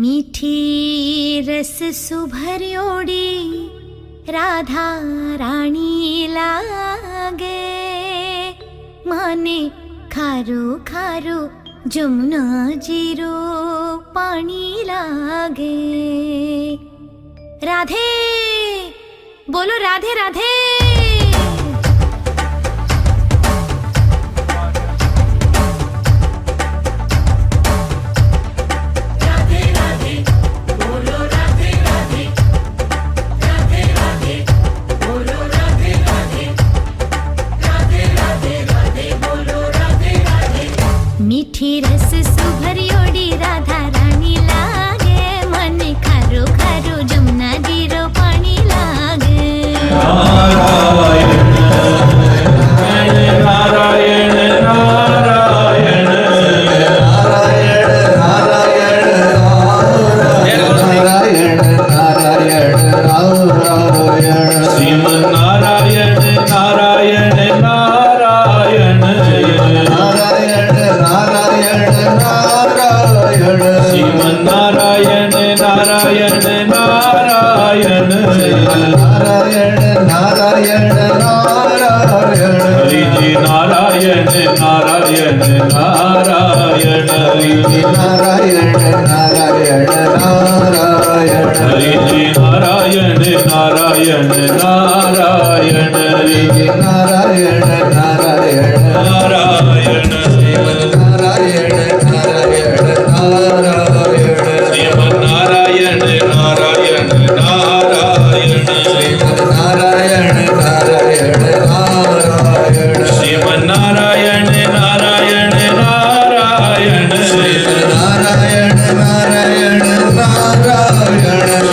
मीठी रस सुभरियोड़ी राधा रानी लागे, माने खारो खारो जमुना जीरो पानी लागे। राधे बोलो, राधे राधे। मीठी रस सुभरियोड़ी राधा रानी लागे, मन खारो खारो जमुना जीरो पानी लागे। नारायण नारायण नारायण नारायण नारायण नारायण श्रीमन नारायण नारायण नारायण श्रीमन नारायण नारायण नारायण नारायण नारायण हरि जी नारायण नारायण नारायण हरि जी नारायण नारायण नारायण हरि जी नारायण नारायण नारायण हरि जी नारायण नारायण नारायण नारायण नारायण नारायण श्रीमन नारायण नारायण नारायण श्रीमन नारायण नारायण नारायण श्रीमन नारायण नारायण नारायण श्रीमन नारायण नारायण नारायण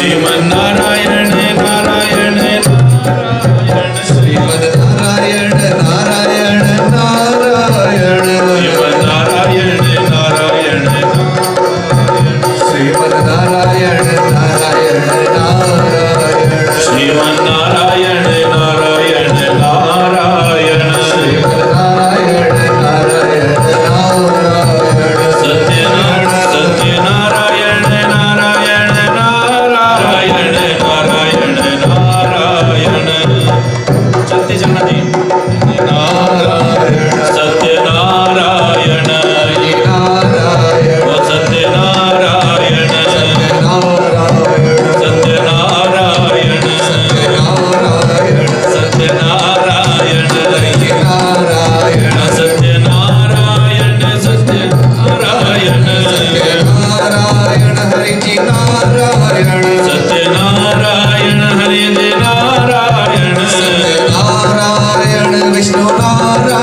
श्रीमन नारायण नारायण नारायण श्रीमन नारायण नारायण नारायण श्रीमन नारायण नारायण श्रीमन नारायण नारायण नारायण श्रीमन नारायण नारायण नारायण श्रीमन नारायण नारायण नारायण सत्यनारायण नारायण नारायण नारायण नारायण चलते चलना जी नारायण सत्यनारायण नारायण सत्यनारायण सत्यनारायण सत्यनारायण सत्यनारायण नारायण सत्यनारायण सत्यनारायण सत्यनारायण हरि जी नारायण सत्यनारायण हरि जी नारायण सत्यनारायण विष्णु नारायण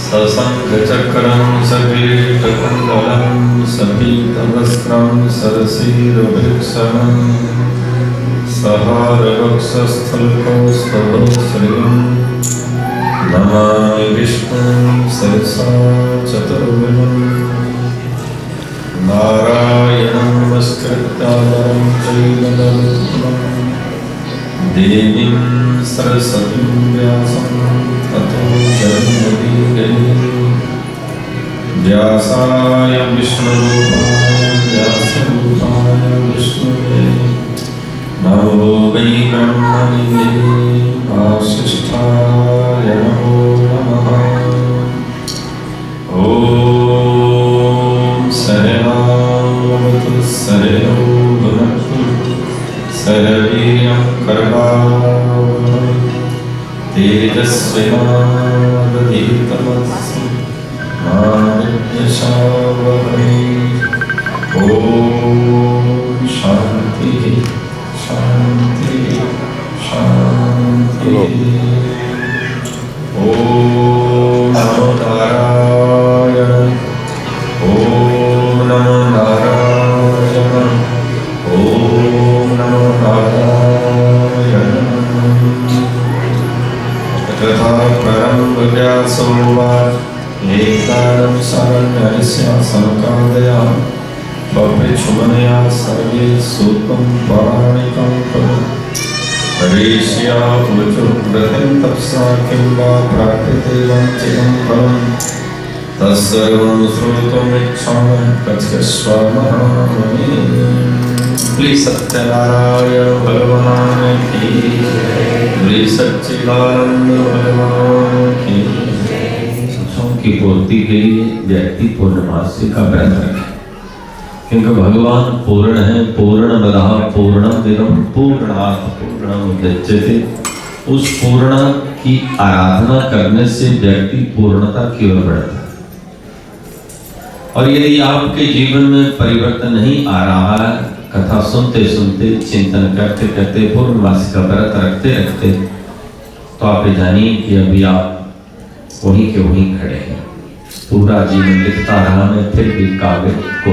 सशङ्खचक्रं सकीटकुण्डलं सपीतवस्त्रं सरसीरुभृक्षणं सहारवक्षस्थलकौस्तभं श्रियं नमामि विष्णुं सरसा चतुर्भुजं नारायणं नमस्कृत्य नरं चैव नरोत्तमं देवीं सरस्वतीं व्यासं ततो जयमुदीरये व्यासाय विष्णुरूपाय व्यासरूपाय विष्णुवे नमो वै ब्रह्मणे वासिष्ठाय नमो नमः। ॐ सहनावतु सहनौ भुनक्तु सहवीर्यं करवावहै तेजस्विनावधीतमस्तु मा विद्विषावहै। ॐ शान्तिः शान्तिः शान्तिः। ॐ नमो नारायण ॐ नमो नारायण ॐ नमो नारायण। तथा परं व्यासो वा एकादं शरण्यस्य संकादया बभ्रिक्षुमनया सर्वे सूतं पौराणिकं खलु ऋषिया ऊचुर्व्रतं तपसा किं वा प्राकृते वञ्चितं फलं तत्सर्वं श्रोतुमिच्छामि कथयस्व महामुने। श्री सत्यनारायण भगवान की श्री सच्चिदानंद भगवान की। की पूर्ति के लिए व्यक्ति पूर्णमासी का व्रत रखे, क्योंकि भगवान पूर्ण है। पूर्णमदः पूर्णमिदं पूर्णात् पूर्णमुदच्यते। उस पूर्ण की आराधना करने से व्यक्ति पूर्णता की ओर बढ़ता है। और यदि आपके जीवन में परिवर्तन नहीं आ रहा है, कथा सुनते सुनते चिंतन करते करते पूर्णमासी का व्रत रखते रखते, तो आप ये जानिए कि अभी आप वहीं के वहीं खड़े हैं। पूरा जीवन दिखता रहा मैं फिर भी काबिल को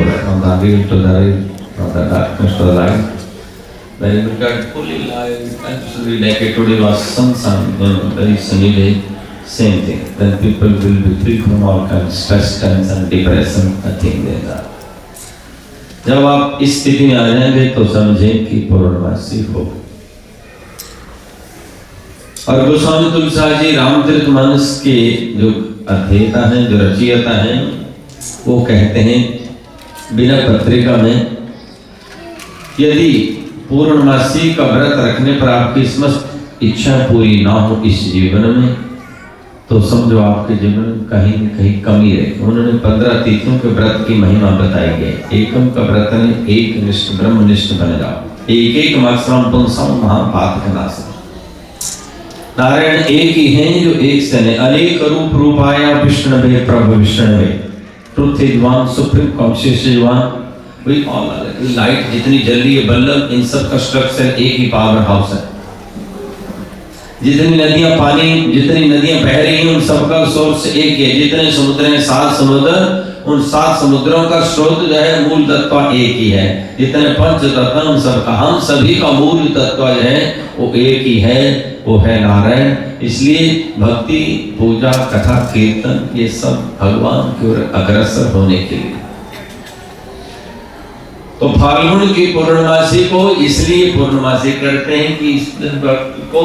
same thing. Then people will be free from all kinds of stress, tension, depression, nothing like that. जब आप इस स्थिति में आ जाएंगे तो समझें कि पूर्णमासी हो। और गोस्वामी तुलसीदास जी रामचरितमानस के जो अध्येता हैं, जो रचयिता हैं, वो कहते हैं बिना पत्रिका में, यदि पूर्णमासी का व्रत रखने पर आपकी समस्त इच्छा पूरी ना हो इस जीवन में, तो समझो आपके जीवन में कहीं न कहीं कमी है। उन्होंने 15 तिथियों के व्रत की महिमा बताई है। एकम का व्रत है, एक निष्ठ ब्रह्मनिष्ठ बन जाओ। एक एक मत्सरम पुंसम महापातक नाशम। नारायण एक ही हैं जो एक से नहीं, अनेक रूप रूपाया विष्णुवे प्रभु विष्णुवे। Truth is one, supreme conscious is one. We all are light जितनी जल रही है बल्लभ, इन सब का स्ट्रक्चर एक ही पावर हाउस है। जितनी नदियां पानी, जितनी नदियां बह रही हैं उन सबका सोर्स एक है। जितने समुद्र हैं 7 समुद्र, उन 7 समुद्रों का स्रोत जो है मूल तत्व एक ही है। जितने पंच तत्व उन सबका, हम सभी का मूल तत्व जो है वो एक ही है, वो है नारायण। इसलिए भक्ति, पूजा, कथा, कीर्तन ये सब भगवान की ओर अग्रसर होने के लिए। तो फाल्गुन की पूर्णमासी को इसलिए पूर्णमासी करते हैं कि इस दिन भक्त को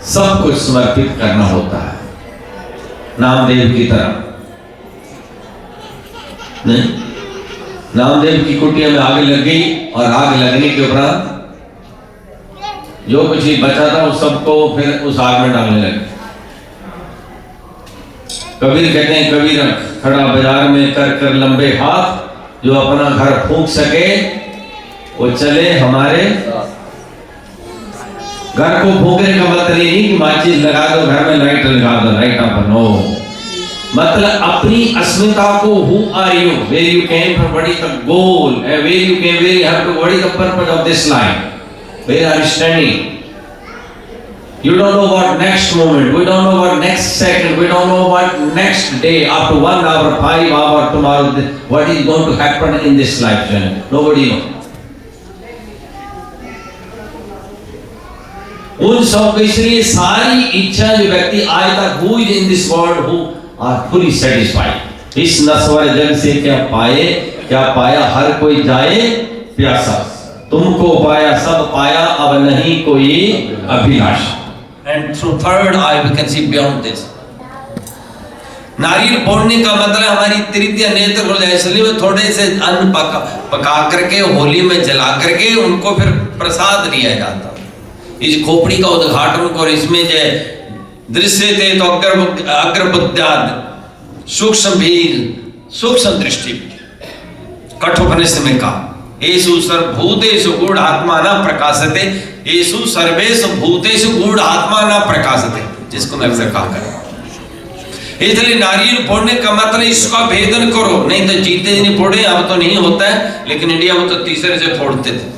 सब कुछ समर्पित करना होता है, नामदेव की तरह। नहीं, नामदेव की कुटिया में आग लग गई और आग लगने के उपरांत जो कुछ ही बचा था उस सबको फिर उस आग में डालने लगे। कबीर कहते हैं, कबीर खड़ा बाजार में कर कर लंबे हाथ, जो अपना घर फूंक सके वो चले हमारे। घर को फूंकने का मतलब नहीं कि माचिस लगा दो, घर में लाइट लगा दो, लाइट ऑफ नो। मतलब अपनी अस्मिता को, who are you, where you came from, what is the goal, where you came, where you have to, what is the purpose of this life, where are you standing? You don't know what next moment, we don't know what next second, we don't know what next day, after 1 hour, 5 hours, tomorrow, what is going to happen in this life journey. Nobody knows. उन सब इसलिए सारी इच्छा जो व्यक्ति आज तक हुई in this world who are fully satisfied. इस नश्वर जग से क्या पाए, क्या पाया, हर कोई जाए प्यासा। तुमको पाया सब पाया, अब नहीं कोई अभिलाषा। And through third eye we can see beyond this. नारियल फोड़ने का मतलब हमारी तृतीय नेत्र खुल जाए, इसलिए थोड़े से अन्न पका करके होली में जला करके उनको फिर प्रसाद दिया जाता। इस खोपड़ी का उद्घाटन कर, इसमें जो दृश्य थे तो अग्रबुद्ध्याद सूक्ष्म भील सूक्ष्म दृष्टि कठोपनिषद में कहा, येषु सर्वभूतेषु गूढ़ आत्मा न प्रकाशते, येषु सर्वेषु भूतेषु गूढ़ आत्मा न प्रकाशते, जिसको मैं अक्सर कहा करूं। इसलिए नारियल फोड़ने का मतलब इसका भेदन करो, नहीं तो जीते नहीं फोड़े। अब तो नहीं होता है, लेकिन इंडिया में तो तीसरे से फोड़ते थे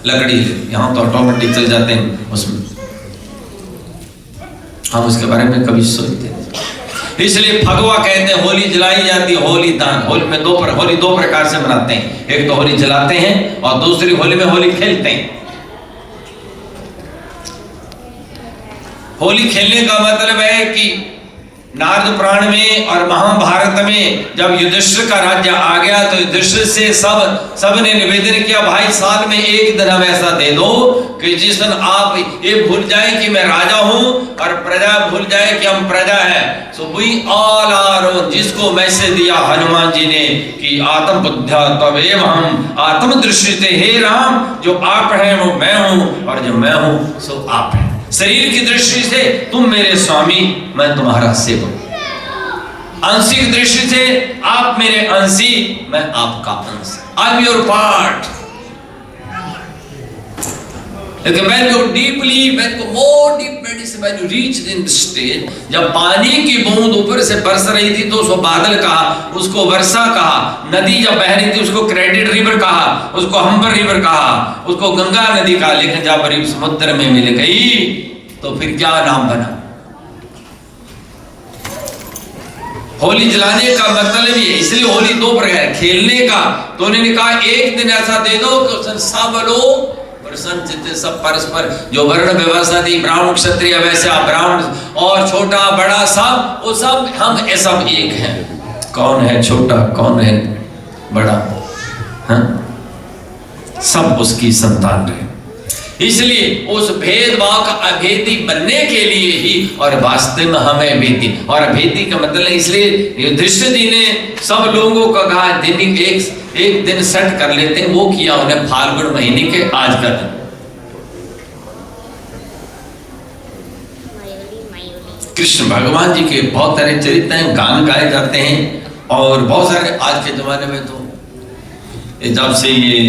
लकड़ी, यहाँ तो ऑटोमेटिक चल जाते हैं उसमें। हम उसके बारे में कभी सोचते नहीं। इसलिए फगवा कहते हैं, होली जलाई जाती है, होली दान। होली में होली 2 प्रकार से मनाते हैं, एक तो होली जलाते हैं और दूसरी होली में होली खेलते हैं। होली खेलने का मतलब है कि नारद पुराण में और महाभारत में जब युधिष्ठिर का राज्य आ गया तो युधिष्ठिर से सबने निवेदन किया, भाई साल में एक दिन हम ऐसा दे दो कि जिस दिन आप ये भूल जाए कि मैं राजा हूं और प्रजा भूल जाए कि हम प्रजा हैं। सो वी ऑल आर, जिसको मैसेज दिया हनुमान जी ने कि आत्म बुद्ध्या तवेम हम आत्म दृष्टि, हे राम जो आप हैं वो मैं हूं और जो मैं हूं सो आप हैं। शरीर की दृष्टि से तुम मेरे स्वामी, मैं तुम्हारा सेवक। आंशिक दृष्टि से आप मेरे अंशी, मैं आपका अंश। I am your part. लेकिन when you deeply, when you more deep meditation, when you reach in this stage, जब पानी की बूंद ऊपर से बरस रही थी तो उसको बादल कहा, उसको वर्षा कहा। नदी जब बह रही थी उसको क्रेडिट रिवर कहा, उसको हम्बर रिवर कहा, उसको गंगा नदी कहा। लेकिन जब समुद्र में मिल गई तो फिर क्या नाम बना? होली जलाने का मतलब ये, इसलिए होली 2 प्रकार, खेलने का तो उन्होंने कहा एक दिन ऐसा दे दो कि सब लोग प्रसन्न, सब परस्पर जो वर्ण व्यवस्था थी, ब्राह्मण क्षत्रिय वैश्य ब्राह्मण और छोटा बड़ा सब, वो सब हम सब एक हैं। कौन है छोटा, कौन है बड़ा, हाँ? सब उसकी संतान रहे। इसलिए उस भेदभाव का अभेदी बनने के लिए ही, और वास्तव में हमें अभेदी, और अभेदी का मतलब इसलिए युधिष्ठिर जी ने सब लोगों का कहा दिन एक दिन सेट कर लेते हैं, वो किया उन्हें फाल्गुन महीने के आज का दिन। कृष्ण भगवान जी के बहुत सारे चरित्र हैं, गान गाए जाते हैं। और बहुत सारे आज के जमाने में तो जब से ये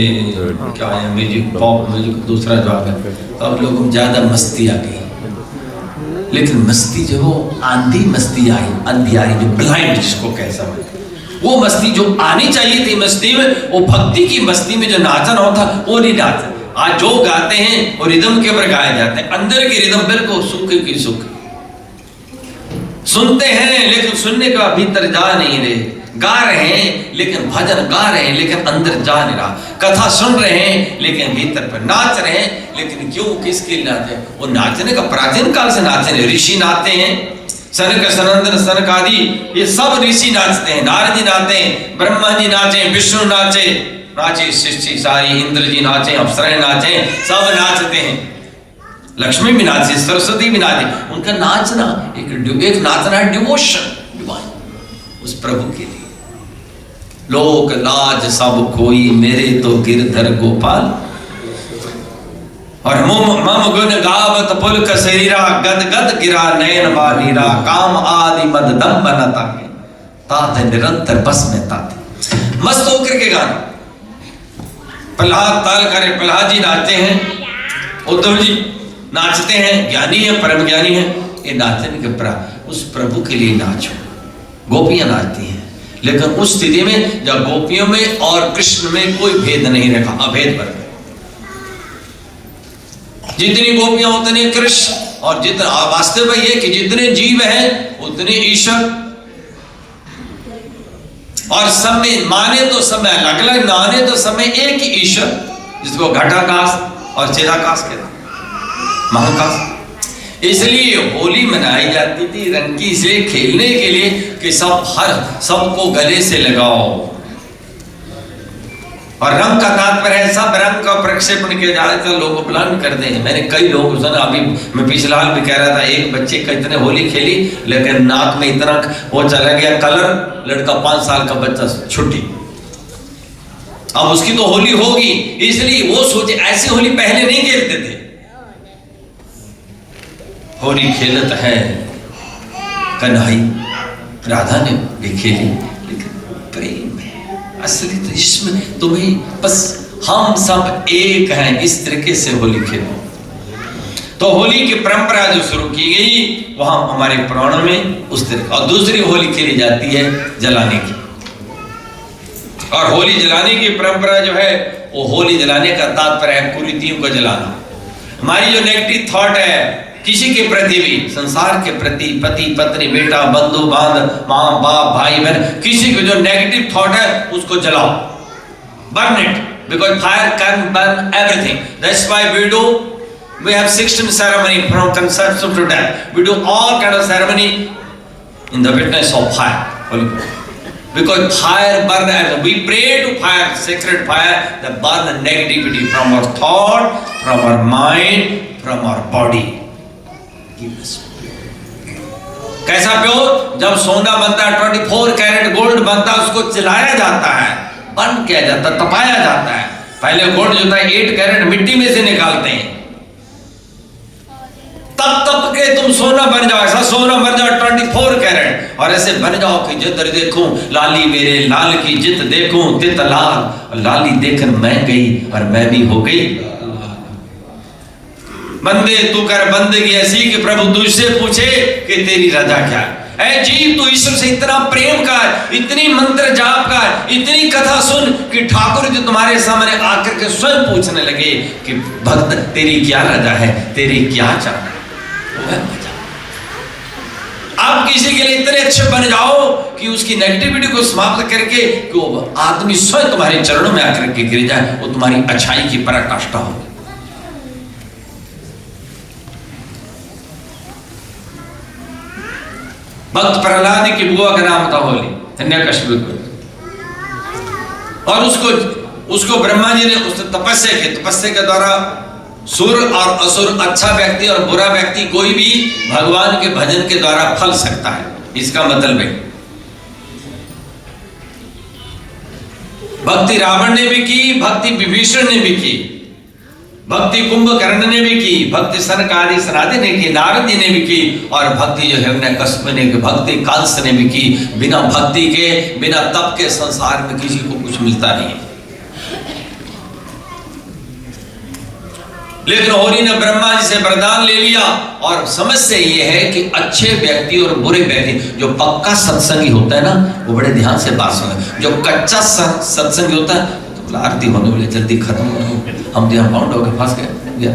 क्या है म्यूजिक, पॉप म्यूजिक दूसरा जवाब है, अब लोगों में ज्यादा मस्ती आ गई। लेकिन मस्ती जो वो आंधी मस्ती आई, अंधियारी जो ब्लाइंड जिसको कह सकते, वो मस्ती जो आनी चाहिए थी मस्ती में, वो भक्ति की मस्ती में जो नाचन होता वो नहीं नाचन। आज जो गाते हैं वो रिदम के ऊपर गाए जाते हैं, अंदर की रिदम बिल्कुल सुख की सुख। सुनते हैं लेकिन सुनने के बाद भीतर जा नहीं रहे, गा रहे हैं लेकिन भजन गा रहे हैं लेकिन अंदर जा नहीं रहा, कथा सुन रहे हैं लेकिन भीतर पर नाच रहे हैं। लेकिन क्यों, किसके लिए नाचते हैं? वो नाचने का प्राचीन काल से नाचते हैं, ऋषि नाचते हैं, सनक सनंदन सनक आदि ये सब ऋषि नाचते हैं, नारद जी नाचते हैं, ब्रह्मा जी नाचे, विष्णु नाचे, सृष्टि सारी, इंद्र जी नाचे, अप्सराएं नाचे, सब नाचते हैं, लक्ष्मी भी नाचे, सरस्वती भी नाचे। उनका नाचना एक नाचना है डिवोशन, डिवाइन उस प्रभु के लिए। लोक लाज सब कोई मेरे तो गिरधर गोपाल, और मम गुण गावत पुलक शरीरा, गद गद गिरा नयन बालीरा, काम आदि मद दम बनता के तात निरंतर बस में ताते। मस्त होकर के गाना प्रहलाद ताल करे, प्रहलाद जी नाचते हैं, उद्धव जी नाचते हैं, ज्ञानी है, परम ज्ञानी है, ये नाचने के उस प्रभु के लिए नाचो। गोपियां नाचती हैं, लेकिन उस स्थिति में जब गोपियों में और कृष्ण में कोई भेद नहीं रखा, अभेद बन गए। जितनी गोपियां उतने कृष्ण, और जितना वास्तव में ये कि जितने जीव हैं उतने ईश्वर, और सब में माने तो समय अलग अलग, माने तो समय एक ही ईश्वर, जिसको घटाकाश और चिदाकाश कहते हैं, महाकाश। इसलिए होली मनाई जाती थी रंग की, इसलिए खेलने के लिए कि सबको गले से लगाओ। और रंग का तात्पर्य है सब रंग का प्रक्षेपण किया जाए तो लोगों को प्लान कर दें। मैंने कई लोगों को सुना, अभी मैं पिछला हाल भी कह रहा था, एक बच्चे का इतने होली खेली लेकिन नाक में इतना वो चला गया कलर, लड़का 5 साल का बच्चा छुट्टी। अब उसकी तो होली होगी, इसलिए वो सोचे ऐसी होली पहले नहीं खेलते थे। होली खेलत है कन्हई, राधा ने भी खेली, लेकिन प्रेम है असली तो इसमें तुम्हें बस हम सब एक हैं, इस तरीके से होली खेलो। तो होली की परंपरा जो शुरू की गई वहां हमारे पुराणों में उस तरह। और दूसरी होली खेली जाती है जलाने की, और होली जलाने की परंपरा जो है वो होली जलाने का तात्पर्य है कुरीतियों को जलाना। हमारी जो नेगेटिव थॉट है किसी के प्रति भी, संसार के प्रति, पति पत्नी बेटा बंधु बांधव माँ बाप भाई बहन, किसी को जो नेगेटिव थॉट है उसको जलाओ, burn it, because fire can burn everything. That's why we have 16 ceremony from conception to death. We do all kind of ceremony in the witness of fire, because fire burn, and we pray to fire, sacred fire that burn the negativity from our thought, from our mind, from our body. कैसा pure? जब सोना बनता है 24 carat gold बनता है, उसको जलाया जाता है, बर्न किया जाता है, तपाया जाता है। पहले गोल्ड जो था 8 कैरेट मिट्टी में से निकालते हैं, तब के तुम सोना बन जाओ। ऐसा सोना बन जाओ 24 कैरेट, और ऐसे बन जाओ कि जिधर देखूं लाली मेरे लाल की, जित देखूं तित लाल, लाली देखन मैं गई और मैं भी हो गई। बंदे तू कर बंदगी ऐसी कि प्रभु तुझसे पूछे कि तेरी रजा क्या है। ऐ जीव तू ईश्वर से इतना प्रेम कर, इतनी मंत्र जाप कर, इतनी कथा सुन कि ठाकुर जी तुम्हारे सामने आकर के स्वयं पूछने लगे कि भक्त तेरी क्या रजा है, तेरी क्या चाह है। आप किसी के लिए इतने अच्छे बन जाओ कि उसकी नेगेटिविटी को समाप्त करके कि वो आदमी स्वयं तुम्हारे चरणों में आकर के गिर जाए, वो तुम्हारी अच्छाई की पराकाष्ठा हो। भक्त प्रहलाद की बुआ का नाम था होली, हिरण्यकशिपु, और उसको ब्रह्मा जी ने उस तपस्या के द्वारा सुर और असुर, अच्छा व्यक्ति और बुरा व्यक्ति कोई भी भगवान के भजन के द्वारा फल सकता है। इसका मतलब है भक्ति रावण ने भी की, भक्ति विभीषण ने भी की, भक्ति कुंभकर्ण ने भी की, भक्ति सनकादि सनादि ने की, नारद जी ने भी की, और भक्ति जो हिरण्यकश्यप ने की, भक्ति कंस ने भी की। बिना भक्ति के, बिना तप के संसार में किसी को कुछ मिलता नहीं है। लेकिन होरी ने ब्रह्मा जी से वरदान ले लिया, और समस्या ये है कि अच्छे व्यक्ति और बुरे व्यक्ति, जो पक्का सत्संगी होता है ना, वो बड़े ध्यान से बात सुने। जो कच्चा सत्संगी होता है तो आरती होने वाली, जल्दी खत्म हो, हम तो बाउंड होकर फंस गए।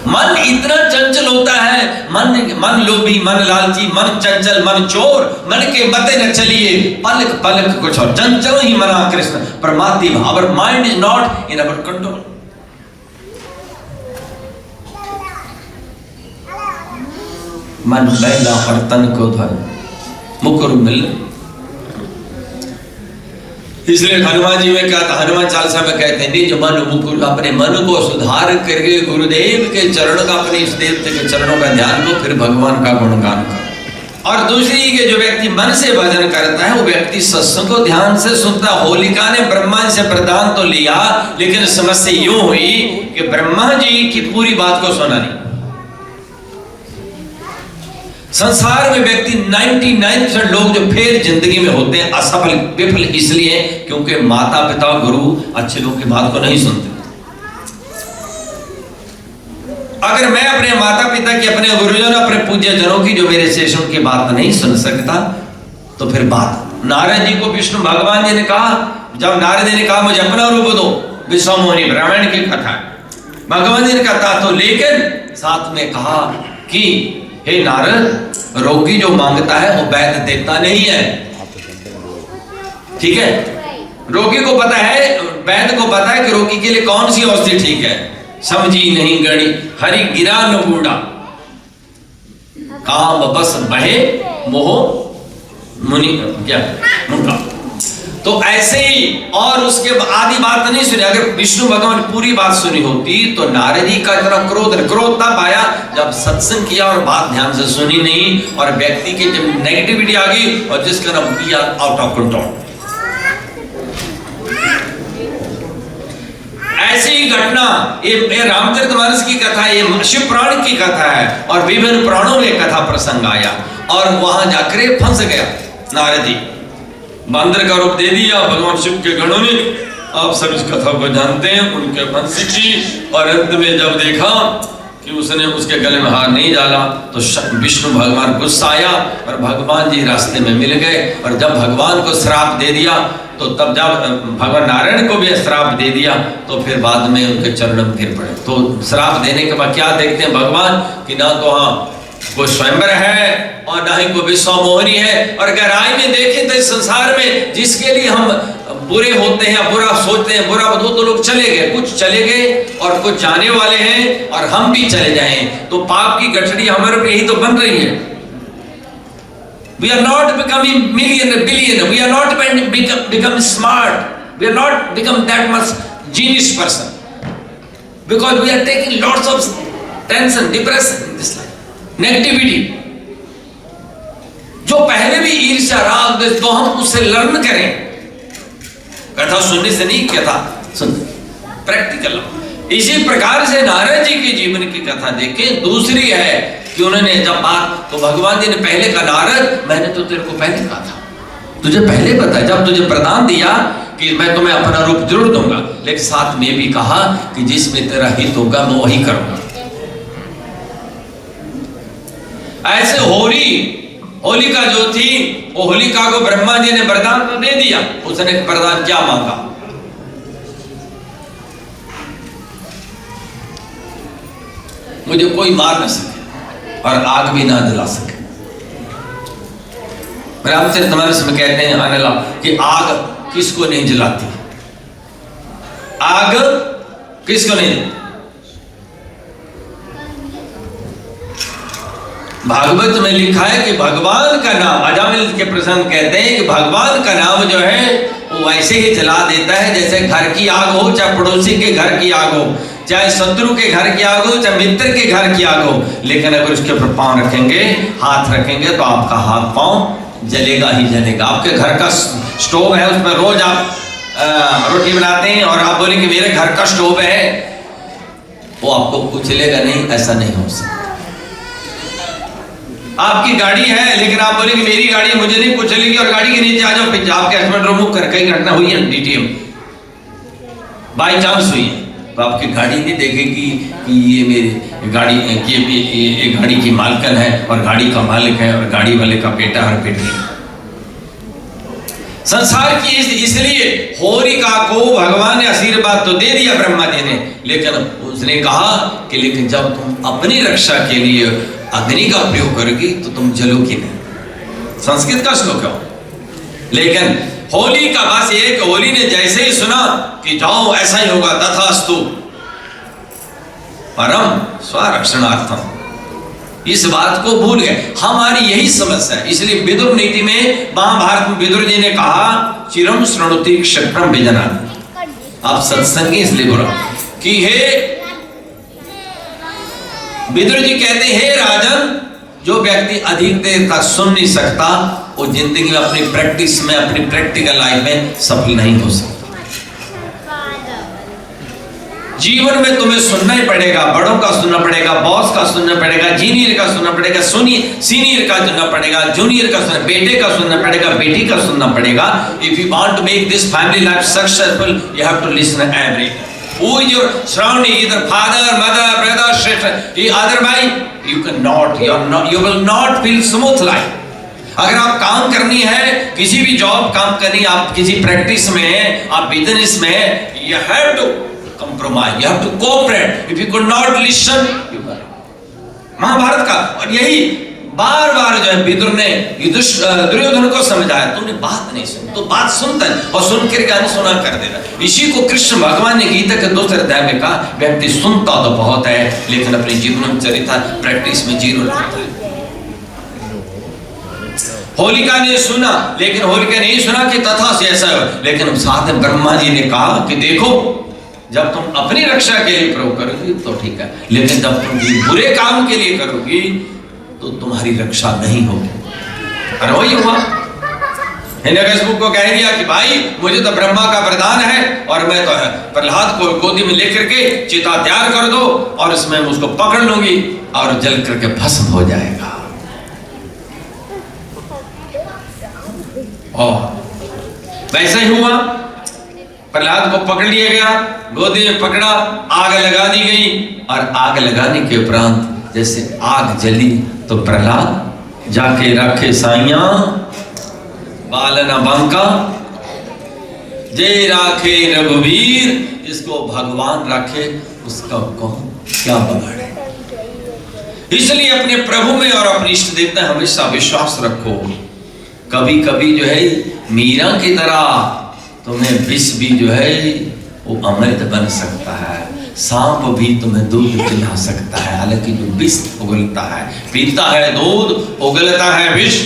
मन इतना चंचल होता है, मन लोभी, मन लालची, मन चंचल, मन चोर, मन के मते न चलिए, पलक पलक कुछ और, चंचल ही मना कृष्ण परमात्मा भाव। Our mind is not in our control. मन मैला और तन को धन मुकुर मिल। इसलिए हनुमान जी में क्या था, हनुमान चालीसा में कहते हैं, निज मन मुकुर, अपने मन को सुधार करके गुरुदेव के चरणों का, अपने इष्ट देवते के चरणों का ध्यान को, फिर भगवान का गुणगान करो। और दूसरी के जो व्यक्ति मन से भजन करता है, वो व्यक्ति सत्संग को ध्यान से सुनता। होलिका ने ब्रह्मा जी से वरदान तो लिया, लेकिन समस्या यूं हुई कि ब्रह्मा जी की पूरी बात को सुना नहीं। संसार में व्यक्ति 99% लोग जो फिर जिंदगी में होते हैं असफल, विफल इसलिए क्योंकि माता पिता गुरु अच्छे लोग की बात को नहीं सुनते। अगर मैं अपने माता पिता की, अपने गुरुजनों, अपने पूज्य जनों की, जो मेरे शेषों की बात नहीं सुन सकता, तो फिर बात नारद जी को विष्णु भगवान जी ने कहा, जब नारद जी ने कहा मुझे अपना रूप दो, विश्व मोहिनी ब्राह्मण की कथा, भगवान जी ने कहा तो, लेकिन साथ में कहा कि हे नारद, रोगी जो मांगता है वो वैद्य देता नहीं है, ठीक है। रोगी को पता है, वैद्य को पता है कि रोगी के लिए कौन सी औषधि ठीक है। समझी नहीं गणी हरि गिरा न बूढ़ा, काम बस बहे मोह मुनि क्या मुनका। तो ऐसे ही, और उसके आदि बात नहीं सुनी। अगर विष्णु भगवान पूरी बात सुनी होती तो नारद जी का इतना क्रोध तब आया जब सत्संग किया और बात ध्यान से सुनी नहीं, और व्यक्ति की जब नेगेटिविटी आ गई, और जिसका नाम we are out of control. ऐसी ही घटना, ये रामचरितमानस की कथा, ये शिव पुराण की कथा है, और विभिन्न पुराणों में कथा प्रसंग आया, और वहां जाकर फंस गया नारद जी। बंदर का रूप दे दिया भगवान शिव के गणों ने, आप सब इस कथा को जानते हैं, उनके वंश की। और अंत में जब देखा कि उसने उसके गले में हार नहीं डाला, तो विष्णु भगवान गुस्सा आया, और भगवान जी रास्ते में मिल गए। और जब भगवान को श्राप दे दिया, तो तब जब भगवान नारायण को भी श्राप दे दिया, तो फिर बाद में उनके चरणों में गिर पड़े। तो श्राप देने के बाद क्या देखते हैं भगवान कि ना तो हाँ कोई स्वयंवर है और ना ही कोई विश्व मोहिनी है। और गहराई में देखें तो इस संसार में जिसके लिए हम बुरे होते हैं, बुरा सोचते हैं, बुरा वो तो लोग चले गए, कुछ चले गए और कुछ जाने वाले हैं, और हम भी चले जाएं। तो पाप की गठरी हमारे पे यही तो बन रही है। We are not becoming millionaire, billionaire. We are not become smart. We are not become that much genius person. Because we are taking lots of tension, depression in this life. Negativity. जो पहले भी ईर्ष्या, राग, द्वेष, तो हम उससे learn करें। कथा सुनने से नहीं, कथा सुन प्रैक्टिकल। इसी प्रकार से नारद जी के जीवन की कथा देखें। दूसरी है कि उन्होंने जब बात, तो भगवान जी ने पहले कहा, नारद मैंने तो तेरे को पहले कहा था, तुझे पहले पता है, जब तुझे प्रदान दिया कि मैं तुम्हें अपना रूप जरूर दूंगा, लेकिन साथ में भी कहा कि जिसमें तेरा हित होगा मैं वही करूंगा। ऐसे होलिका जो थी, वो होलिका को ब्रह्मा जी ने वरदान तो दे दिया। उसने वरदान क्या मांगा? मुझे कोई मार न सके और आग भी ना जला सके। रामचरितमानस में कहते हैं अनला कि आग किसको नहीं जलाती, आग किसको नहीं। भागवत में लिखा है कि भगवान का नाम, अजामिल के प्रसंग कहते हैं कि भगवान का नाम जो है वो वैसे ही जला देता है जैसे घर की आग हो, चाहे पड़ोसी के घर की आग हो, चाहे शत्रु के घर की आग हो, चाहे मित्र के घर की आग हो। लेकिन अगर उसके ऊपर पांव रखेंगे, हाथ रखेंगे, तो आपका हाथ पांव जलेगा ही जलेगा। आपके घर का स्टोव है, उसमें रोज आप रोटी बनाते हैं और आप बोलेंगे मेरे घर का स्टोव है, वो आपको कुचलेगा नहीं, ऐसा नहीं हो सकता। आपकी गाड़ी है लेकिन आप बोलेंगे मेरी गाड़ी मुझे नहीं कुचलेगी और गाड़ी के नीचे आ जाओ, फिर आपके हस्बैंड रिमूव कर, कई घटना हुई है डीटीएम बाई चांस हुई है, तो आपकी गाड़ी नहीं देखेगी कि ये मेरी गाड़ी ये गाड़ी की मालकन है और गाड़ी का मालिक है और गाड़ी वाले का बेटा और बेटी। संसार की इसलिए होलिका को भगवान ने आशीर्वाद तो दे दिया ब्रह्मा जी ने, लेकिन उसने कहा कि लेकिन जब तुम अपनी रक्षा के लिए अग्नि का प्रयोग करोगी तो तुम जलोगी नहीं। संस्कृत का श्लोक है। लेकिन होली का बस ये कि होली ने जैसे ही सुना कि जाओ ऐसा ही होगा, तथास्तु, परम स्वरक्षणार्थम, इस बात को भूल गए। हमारी यही समस्या है। इसलिए विदुर नीति में महाभारत में विदुर जी ने कहा चिरम श्रृणुति क्षत्रम विजना, आप सत्संगी इसलिए बोलो कि हे विदुर जी कहते हैं राजन, जो व्यक्ति अधिक देर तक सुन नहीं सकता वो जिंदगी में अपनी प्रैक्टिस में, अपनी प्रैक्टिकल लाइफ में सफल नहीं हो सकता। जीवन में तुम्हें सुनना ही पड़ेगा, बड़ों का सुनना पड़ेगा, बॉस का सुनना पड़ेगा, जीनियर का सुनना पड़ेगा, सीनियर का सुनना पड़ेगा, जूनियर का सुनना, बेटे का सुनना पड़ेगा, बेटी का सुनना पड़ेगा। If you want to make this family life successful you have to listen every who is your surrounding, either father, mother, brother, sister, otherwise you cannot, you will not feel smooth life। अगर आप काम करनी है, किसी भी job काम करनी, आप किसी प्रैक्टिस में, आप बिजनेस में, you have to compromise, you have to cooperate। If you could not listen, you will। Mahabharat का, और यही बार बार जो है विदुर ने दुर्योधन को समझाया, तुमने बात नहीं सुनी, तो बात सुनता है और सुन कर क्या सुना कर देना। इसी को कृष्ण भगवान ने गीता के दूसरे अध्याय में कहा, व्यक्ति सुनता तो बहुत है लेकिन अपने जीवन चरित्र प्रैक्टिस में जीरो रहता है। होलिका ने सुना लेकिन होलिका नहीं सुना कि तथा से ऐसा हो, लेकिन साथ में ब्रह्मा जी ने कहा कि देखो जब तुम अपनी रक्षा के लिए प्रयोग करोगी तो ठीक है, लेकिन जब तुम बुरे काम के लिए करोगी तो तुम्हारी रक्षा नहीं होगी। और वही हुआ, हिरण्यकशिपु को कह दिया कि भाई मुझे तो ब्रह्मा का वरदान है और मैं तो प्रहलाद को गोदी में लेकर के चिता तैयार कर दो और इसमें उसको पकड़ लूंगी और जल करके भस्म हो जाएगा। और वैसा ही हुआ, प्रहलाद को पकड़ लिया गया, गोदी में पकड़ा, आग लगा दी गई और आग लगाने के उपरांत जैसे आग जली तो प्रहलाद जाके रखे साइया बालना बांका जय राखे रघुवीर, जिसको भगवान राखे उसका कौन क्या बगाड़े। इसलिए अपने प्रभु में और अपने इष्ट देवता हमेशा विश्वास रखो। कभी कभी जो है मीरा की तरह तुम्हें विष भी जो है वो अमृत बन सकता है, सांप भी तुम्हें दूध पिला सकता है। हालांकि जो विष उगलता है, पीता है दूध, उगलता है विष,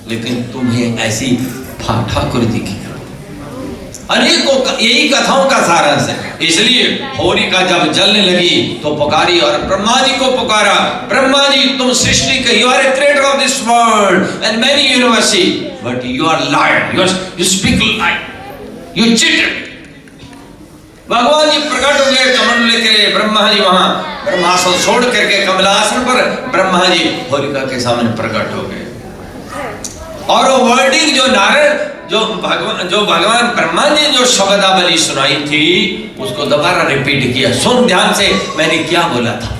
लेकिन तुम्हें ऐसी ठाकुर जी की अनेकों यही कथाओं का सारांश है। इसलिए होलिका जब जलने लगी तो पुकारी और ब्रह्मा जी को पुकारा, ब्रह्मा जी तुम सृष्टि के, you are a creator of this world and many university, but you are liar, you speak liar, you cheated. भगवान जी प्रकट हो गए कमंडल लेकर, ब्रह्मा जी वहां ब्रह्मासन छोड़ करके कमलासन पर ब्रह्मा जी होलिका के सामने प्रकट हो गए। और वो वर्डिंग जो नारद जो भगवान ब्रह्मा जी जो शब्दावली सुनाई थी उसको दोबारा रिपीट किया। सुन ध्यान से मैंने क्या बोला था।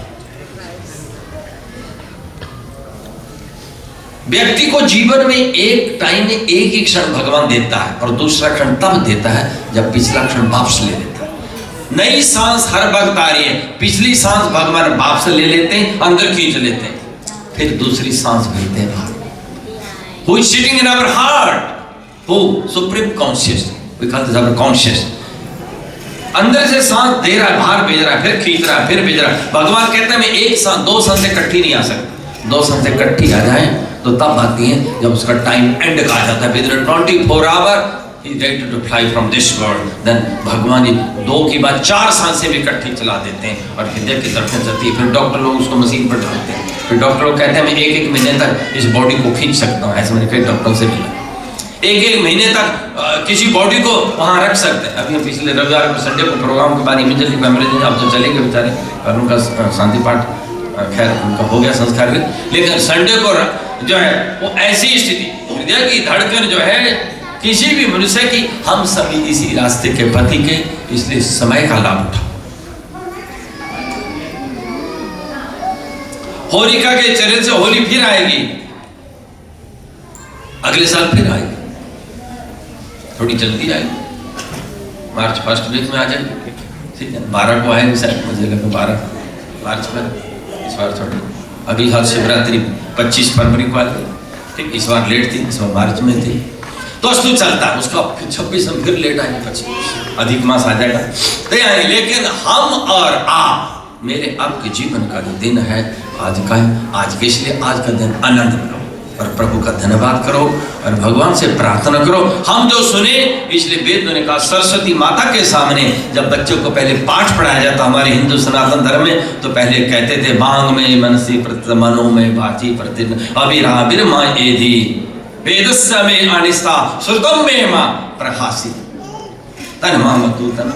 व्यक्ति को जीवन में एक टाइम में एक ही क्षण भगवान देता है और दूसरा क्षण तब देता है जब पिछला क्षण वापस ले लेता है। नई सांस हर वक्त आ रही है, पिछली सांस भगवान वापस ले लेते हैं, अंदर खींच लेते हैं, फिर दूसरी सांस भरते हैं बाहर। Who is sitting in our heart? Who? Supreme Conscious. We call this our conscious. अंदर से सांस दे रहा है, बाहर भेज रहा है, फिर खींच रहा है, फिर भेज रहा है। भगवान कहते हैं मैं एक सांस, दो सांस से इकट्ठी नहीं आ सकता। दो सांस से इकट्ठी आ जाए तो तब आती है जब उसका टाइम एंड का आ जाता है। Within 24 hours he is ready to fly from this world. Then भगवान जी दो की बात चार सांसें भी इकट्ठी चला देते हैं और हृदय की धड़कन चलती है। फिर डॉक्टर लोग उसको मशीन पर डालते हैं। फिर डॉक्टर लोग कहते हैं मैं एक महीने तक इस बॉडी को खींच सकता हूँ। ऐसे मैंने कई डॉक्टरों से मिला। एक महीने तक किसी बॉडी को वहाँ रख सकते हैं। अभी हम पिछले रविवार को संडे को प्रोग्राम के बाद इमीडिएटली फैमिली ने अब तो चले गए बेचारे, और उनका शांति पाठ खैर उनका हो गया संस्कार भी, लेकिन संडे को जो है वो ऐसी स्थिति, हृदय की धड़कन जो है किसी भी मनुष्य की, हम सभी इसी रास्ते के पति के, इसलिए समय का लाभ उठाओ। होलिका के चरण से होली फिर आएगी, अगले साल फिर आएगी, थोड़ी जल्दी आएगी, मार्च फर्स्ट वीक में आ जाएगी, ठीक है। 12 को आएगी शायद, मुझे लगा 12 मार्च में, इस बार थोड़ी, अगली साल शिवरात्रि 25 फरवरी को आएगी, ठीक। इस बार लेट थी, इस बार मार्च में थी, तो अस्तु चलता है उसका, फिर 26 में फिर लेट आएंगे, 25 अधिक मास आ जाएगा तो आएंगे। लेकिन हम और आप, मेरे आपके जीवन का जो दिन है आज का है, आज के इसलिए आज का दिन आनंद करो और प्रभु का धन्यवाद करो और भगवान से प्रार्थना करो। हम जो सुने, इसलिए वेद ने कहा सरस्वती माता के सामने जब बच्चों को पहले पाठ पढ़ाया जाता हमारे हिंदू सनातन धर्म में, तो पहले कहते थे मांग में मनसी प्रति मनो में बाची प्रति अभिराविर माँ एधी वेदस्य में अनिस्ता श्रुतम में माँ प्रहासी तन माँ तन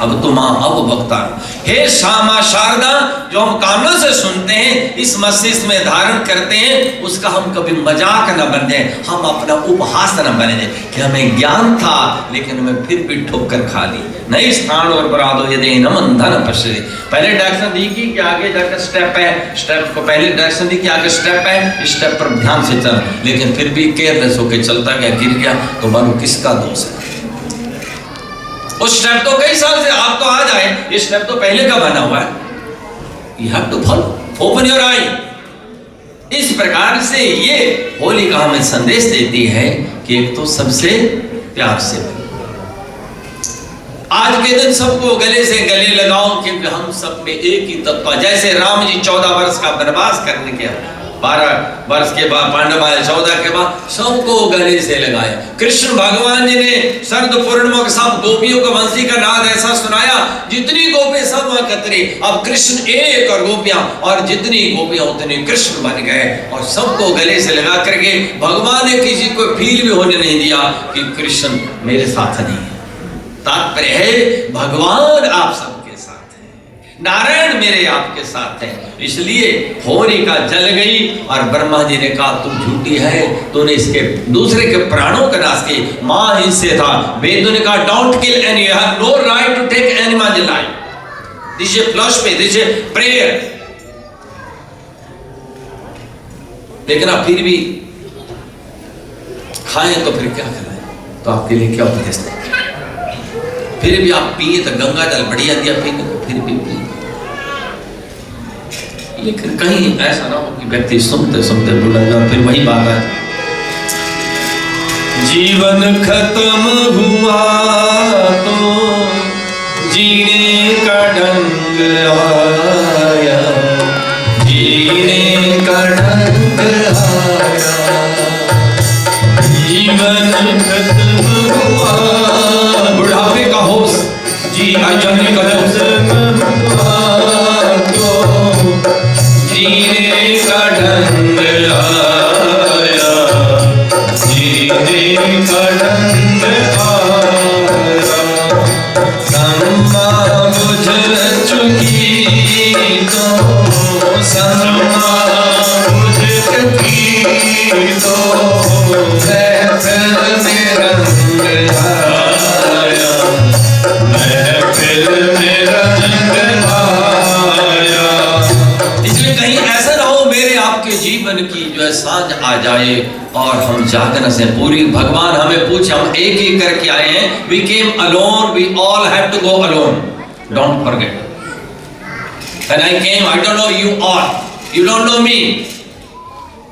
अब तो माँ अब भक्ता। हे श्यामा शारदा, जो हम कामना से सुनते हैं, इस मस्तिष्क में धारण करते हैं, उसका हम कभी मजाक न बन जाए, हम अपना उपहास न बने जाए कि हमें ज्ञान था लेकिन हमें फिर भी ठोकर खा ली। नई स्थान और बरादो यदि नमन धन पश्य, पहले डायरेक्शन दी कि आगे जाकर स्टेप है, स्टेप को पहले डायरेक्शन दी कि आगे स्टेप है, स्टेप पर ध्यान से चल, लेकिन फिर भी केयरलेस होकर चलता गया, गिर गया, तो मानो किसका दोष है? उस स्टेप तो कई साल से, आप तो आज आए, ये स्टेप तो पहले का बना हुआ है। You have to follow, open your eye। इस प्रकार से ये होलिका हमें संदेश देती है कि एक तो सबसे प्यार से, आज के दिन सबको गले से गले लगाओ, क्योंकि हम सब में एक ही तत्व। जैसे राम जी 14 वर्ष का वनवास करने के 12 वर्ष के बाद, पांडव आए 14 के बाद, सबको गले से लगाया। कृष्ण भगवान जी ने शरद पूर्णिमा के सब गोपियों का वंशी का नाद ऐसा सुनाया, जितनी गोपी सब वहां कतरे, अब कृष्ण एक और गोपियां, और जितनी गोपियां उतने कृष्ण बन गए, और सबको गले से लगा करके भगवान ने किसी को फील भी होने नहीं दिया कि कृष्ण मेरे साथ नहीं है। तात्पर्य है भगवान आप सबके साथ है, नारायण मेरे आपके साथ है। इसलिए होलिका जल गई और ब्रह्मा जी ने कहा तुम झूठी है, तूने इसके दूसरे के प्राणों का नाश किया। मां हिंसे था, वेद ने कहा don't kill any, you have no right to take animals life, this is philosophy, this is prayer. लेकिन आप फिर भी खाएं तो फिर क्या खिलाएं, तो आपके लिए क्या उपदेश है? फिर भी आप पिए तो गंगा जल बढ़िया दिया पीने को, फिर भी पिए। लेकिन कहीं ऐसा ना हो कि व्यक्ति सुनते सुनते भूल जाए, फिर वही बात है, जीवन खत्म हुआ तो जीने का ढंग आया, जीने का ढंग आया, जीवन खत्म हुआ, बुढ़ापे का होश, जी जाने का होश, जीने का ढंग आया, जीने का ढंग आया, सम्मा बुझ चुकी तो, सम्मा बुझ चुकी तो, महफिल में रंग आया, महफिल में रंग आया। इसलिए कहीं ऐसा ना हो मेरे आपके जीवन की जो है सांझ आ जाए और हम जागरण से पूरी, भगवान हमें पूछे, हम एक ही करके आए हैं, we came alone, we all had to go alone, don't forget, when I came I don't know you all, you don't know me,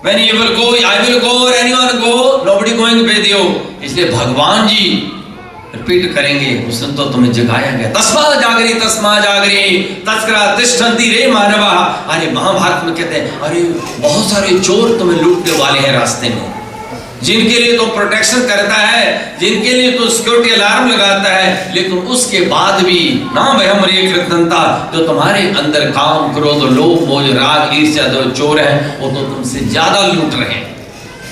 when you will go I will go or anyone go, nobody going with you। इसलिए भगवान जी repeat करेंगे, उसने तो तुम्हें जगाया गया, तस्मा जागरी तस्करा तिष्ठन्ति रे मानवा। अरे महाभारत में कहते हैं अरे बहुत सारे चोर तुम्हें लूटने वाले हैं रास्ते में, जिनके लिए तो प्रोटेक्शन करता है, जिनके लिए तो सिक्योरिटी अलार्म लगाता है, लेकिन उसके बाद भी ना भयम रे कृतज्ञता, जो तुम्हारे अंदर काम क्रोध लोभ मोह राग ईर्ष्या जो चोर हैं, वो तो तुमसे ज्यादा लूट रहे हैं,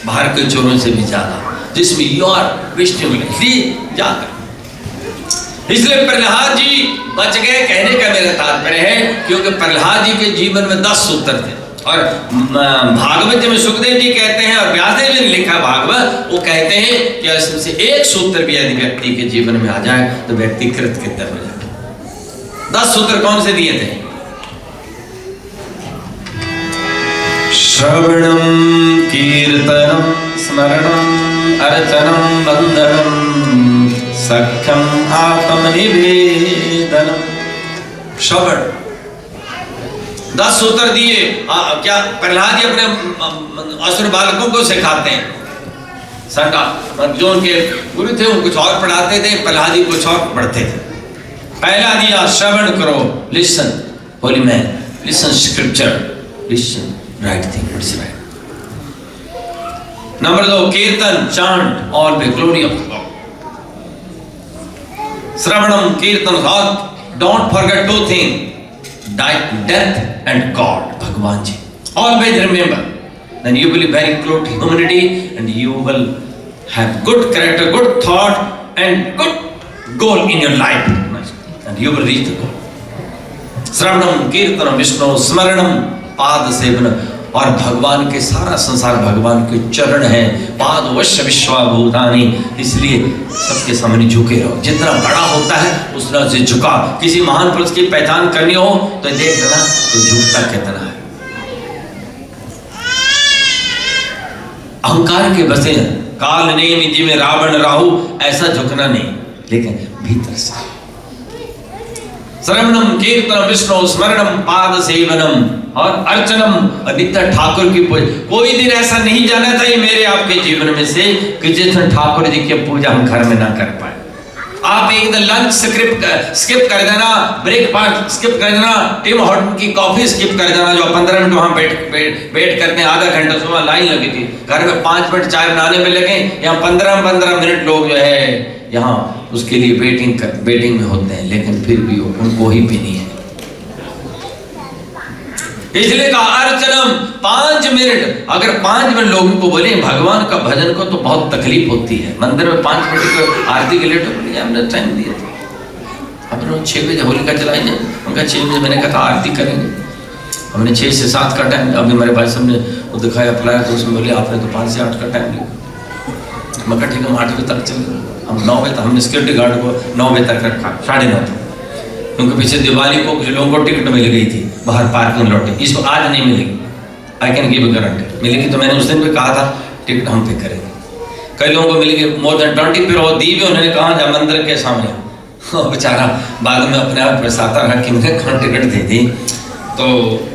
बाहर के चोरों से भी ज्यादा। जिसमें यू आर वेस्टिंग जाकर। इसलिए प्रहलाद जी बच गए, कहने का मेरा तात्पर्य है, क्योंकि प्रहलाद जी के जीवन में 10 सूत्र थे। और भागवत में सुखदेव जी कहते हैं और व्यासदेव जी ने लिखा भागवत, वो कहते हैं कि इसमें से एक सूत्र भी यदि व्यक्ति के जीवन में आ जाए तो व्यक्ति कृतकृत्य हो जाए। 10 सूत्र कौन से दिए थे? श्रवणम कीर्तनम स्मरणम अर्चनम वंदनम सख्यम आत्मनिवेदनम। श्रवण 10 सूत्र दिए। क्या प्रहलाद जी अपने असुर बालकों को सिखाते हैं? संगा जो उनके गुरु थे वो कुछ और पढ़ाते थे, प्रहलाद जी कुछ और पढ़ते थे। पहला दिया श्रवण करो, listen holy man, listen scripture, listen right thing, what's right. Number 2 kirtan, chant all the glory of God. श्रवणम kirtan, don't forget 2 thing, death and God, भगवान जी। Always remember, then you will be very close to humanity and you will have good character, good thought and good goal in your life and you will reach the goal. श्रवणम कीर्तनम विष्णु स्मरणम पाद सेवनम। और भगवान के सारा संसार भगवान के चरण है, पाद वश्य विश्वाभूतानि, इसलिए सबके सामने झुके रहो। जितना बड़ा होता है उतना से झुका। किसी महान पुरुष की पहचान करनी हो तो देख लेना तो झुकता कितना है। अहंकार के बसे काल नेमि जिमे रावण राहु, ऐसा झुकना नहीं, लेकिन भीतर से। श्रवणम कीर्तनम विष्णु स्मरणम पाद सेवनम और अर्चनम, नित्य ठाकुर की पूजा। कोई दिन ऐसा नहीं जाना चाहिए मेरे आपके जीवन में से कि जिस दिन ठाकुर जी की पूजा हम घर में ना कर पाए। आप एक दिन लंच स्किप कर देना, ब्रेकफास्ट स्किप कर देना, टिम हॉर्टन की कॉफी स्किप कर देना, जो 15 मिनट वहां वेट करते हैं, आधा घंटा सुबह लाइन लगी थी, घर में 5 मिनट चाय बनाने में लगे, यहाँ 15 मिनट लोग जो है यहाँ उसके लिए वेटिंग में होते हैं, लेकिन फिर भी उनको ही पीनी है। इसलिए कहा अर्चनम 5 मिनट। अगर 5 मिनट लोगों को बोले भगवान का भजन को तो बहुत तकलीफ होती है। मंदिर में 5 मिनट को आरती के लेट हमने टाइम दिया था, अपने 6 बजे होलिका जलाई जाए, उनका 6 बजे मैंने कहा आरती करेंगे, हमने 6 से 7 का टाइम। अभी हमारे भाई साहब ने वो दिखाया अप्लाई, तो उसमें बोले आपने तो 5 से 8 का टाइम लिया। मैं कहा ठीक है, हम 8 बजे तक चले, हम 9 बजे तक, हमने सिक्योरिटी गार्ड को 9 बजे तक रखा, 9:30 तक, क्योंकि पीछे दिवाली को कुछ लोगों को टिकट मिल गई थी बाहर पार्किंग लॉट, इसको आज नहीं मिलेगी, I can give a guarantee. मिलेगी तो मैंने उस दिन भी कहा था टिकट हम पे करेंगे। कई लोगों को मिलेगी मोर देन 20, फिर वो दी भी उन्होंने कहा जब मंदिर के सामने, बेचारा बाद में अपने आप पछताता रहा कि मुझे कौन टिकट दे दी। तो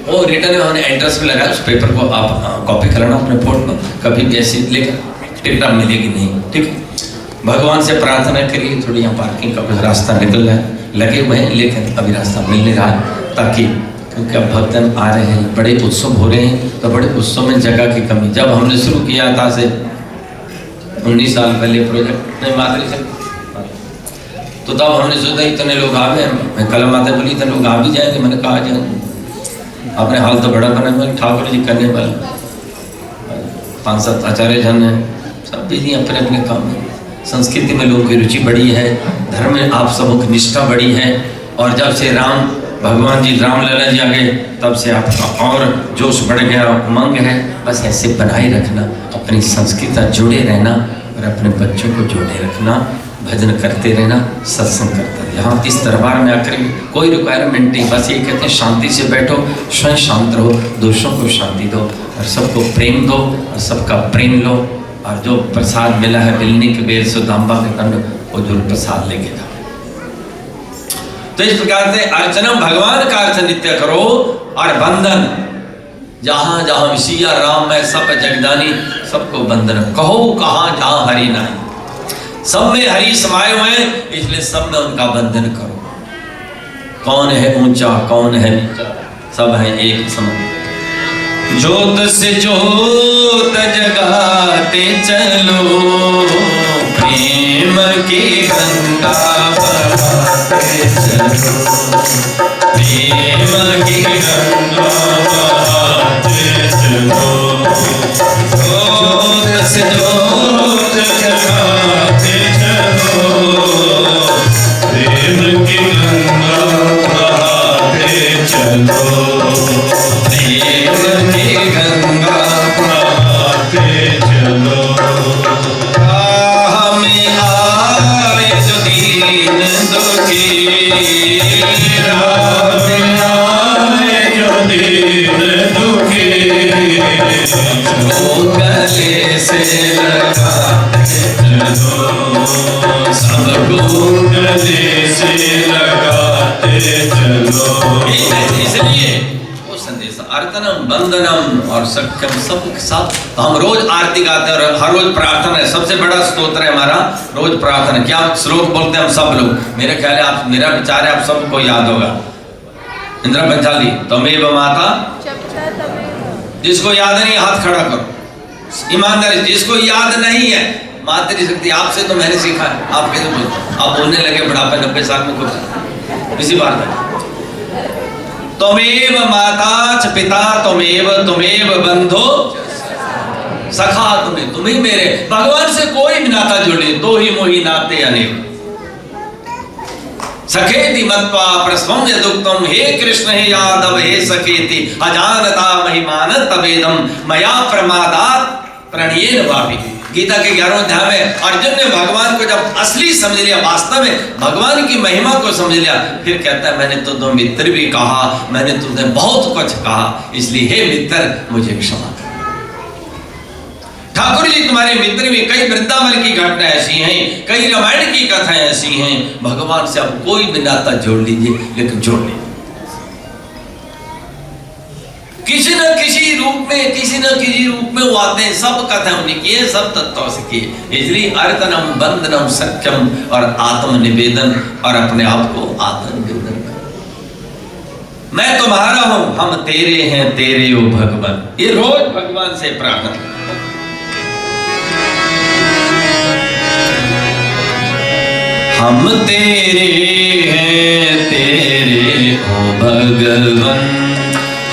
वो रिटर्न में हमने एड्रेस भी लगाया, उस पेपर को आप कॉपी कराना अपने फोन में, कभी भी ऐसी लेकर टिकट आप मिलेगी नहीं। ठीक, भगवान से प्रार्थना करिए थोड़ी यहाँ पार्किंग का कुछ रास्ता निकल रहा है, लगे हुए हैं लेकिन अभी रास्ता मिल नहीं रहा है, ताकि क्योंकि अब भक्तजन आ रहे हैं, बड़े उत्सव हो रहे हैं, तो बड़े उत्सव में जगह की कमी। जब हमने शुरू किया था से 19 साल पहले प्रोजेक्ट नहीं माधुरी से, तो तब हमने सोचा इतने लोग आ गए, मैं कल माता बोली इतने लोग आ भी जाएंगे, मैंने कहा जाएंगे, अपने हाल तो बड़ा बना हुआ, ठाकुर जी करने वाले 5-7 आचार्य जन हैं, सब बिजी अपने अपने काम में। संस्कृति में लोगों की रुचि बढ़ी है, धर्म में आप सबों की निष्ठा बढ़ी है, और जब से भगवान जी रामलला जी आ गए तब से आपका और जोश बढ़ गया, उमंग है। बस ऐसे बनाए रखना, अपनी संस्कृति जुड़े रहना और अपने बच्चों को जोड़े रखना, भजन करते रहना, सत्संग करते रहना। यहाँ इस दरबार में आकर कोई रिक्वायरमेंट नहीं, बस ये कहते हैं शांति से बैठो, स्वयं शांत रहो, दूसरों को शांति दो और सबको प्रेम दो और सबका प्रेम लो। और जो प्रसाद मिला है मिलने के बेर सुदाम्बा के कंड, वो जो प्रसाद लेके जाओ। तो इस प्रकार से अर्चनम, भगवान का अर्चन नित्य करो। और बंधन, जहां जहां सिया राम में सब जगदानी, सबको बंधन कहो कहाँ जहां हरि नहीं, सब में हरि समाये हुए हैं, इसलिए सब में उनका बंधन करो। कौन है ऊंचा कौन है नीचा, सब है एक समान। ज्योत से ज्योत जगाते चलो, प्रेम की गंगा बहाते चलो, प्रेम की गंगा बहाते चलो। ज्योत से ज्योत से लगाते चलो, सबको गले से लगाते चलो। इसलिए वो संदेश अर्तनम बंदनम और सख्यम सबके साथ तो हम रोज आरती गाते हैं और हर रोज प्रार्थना है। सबसे बड़ा स्तोत्र है हमारा रोज प्रार्थना। क्या श्लोक बोलते हैं हम सब लोग? मेरे ख्याल है आप, मेरा विचार है आप सबको याद होगा। इंद्रा पंचाली तमेव माता, जिसको याद नहीं हाथ खड़ा करो। ईमानदारी, जिसको याद नहीं है मातृ शक्ति आपसे तो मैंने सीखा है। आप कैसे बोलते? आप बोलने लगे बुढ़ापे 90 साल में कुछ इसी बात है। त्वमेव माता च पिता त्वमेव बंधो सखा तुम्हें मेरे। भगवान से कोई भी नाता जोड़े तो ही मोही नाते अनेक। सखेति मत्वा प्रस्वम यदुक्तम, हे कृष्ण हे यादव हे सखेति अजानता महिमान तवेदम मया प्रमादात प्रणयेन वापि। गीता के 11वें अध्याय में अर्जुन ने भगवान को जब असली समझ लिया, वास्तव में भगवान की महिमा को समझ लिया, फिर कहता है मैंने तो दो मित्र भी कहा, मैंने तुमने बहुत कुछ कहा, इसलिए हे मित्र मुझे क्षमा कर। ठाकुर जी तुम्हारे मित्र भी। कई वृंदावन की घटना ऐसी हैं, कई रामायण की कथाएं ऐसी हैं। भगवान से आप कोई भी नाता जोड़ लीजिए, लेकिन जोड़ लीजिए किसी न किसी रूप में वो आते हैं। सब कथाएं उन्हीं की है, सब तत्वों से की है। इसलिए अर्तनम बंदनम सख्यम और आत्म निवेदन और अपने आप को आत्म निवेदन। मैं तुम्हारा हूं, हम तेरे हैं, तेरे ओ भगवान। ये रोज भगवान से प्रार्थना। हम तेरे हैं, तेरे ओ भगवान।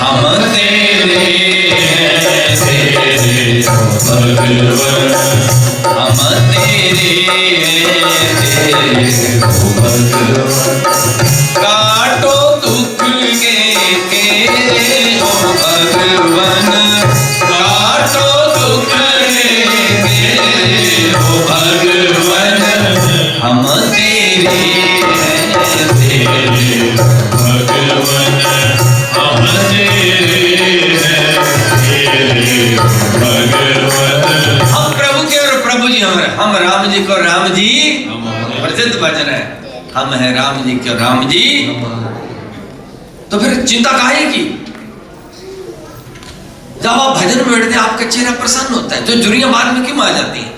हम तेरे हैं, तेरे ओ भगवान। हम तेरे हैं, तेरे ओ भगवान। काटो दुख के घेरे ओ भगवान। काटो दुख के घेरे ओ भगवान। हम तेरे हैं, तेरे भगवान। हम तेरे हैं, तेरे भगवान। हम प्रभु के और प्रभु जी हमारे। हम राम जी को राम जी, प्रसिद्ध वचन है, हम हैं राम जी के और राम जी। तो फिर चिंता काहे की? जब आप भजन में बैठते हैं आपका चेहरा प्रसन्न होता है, तो जुरियां बाद में क्यों आ जाती हैं?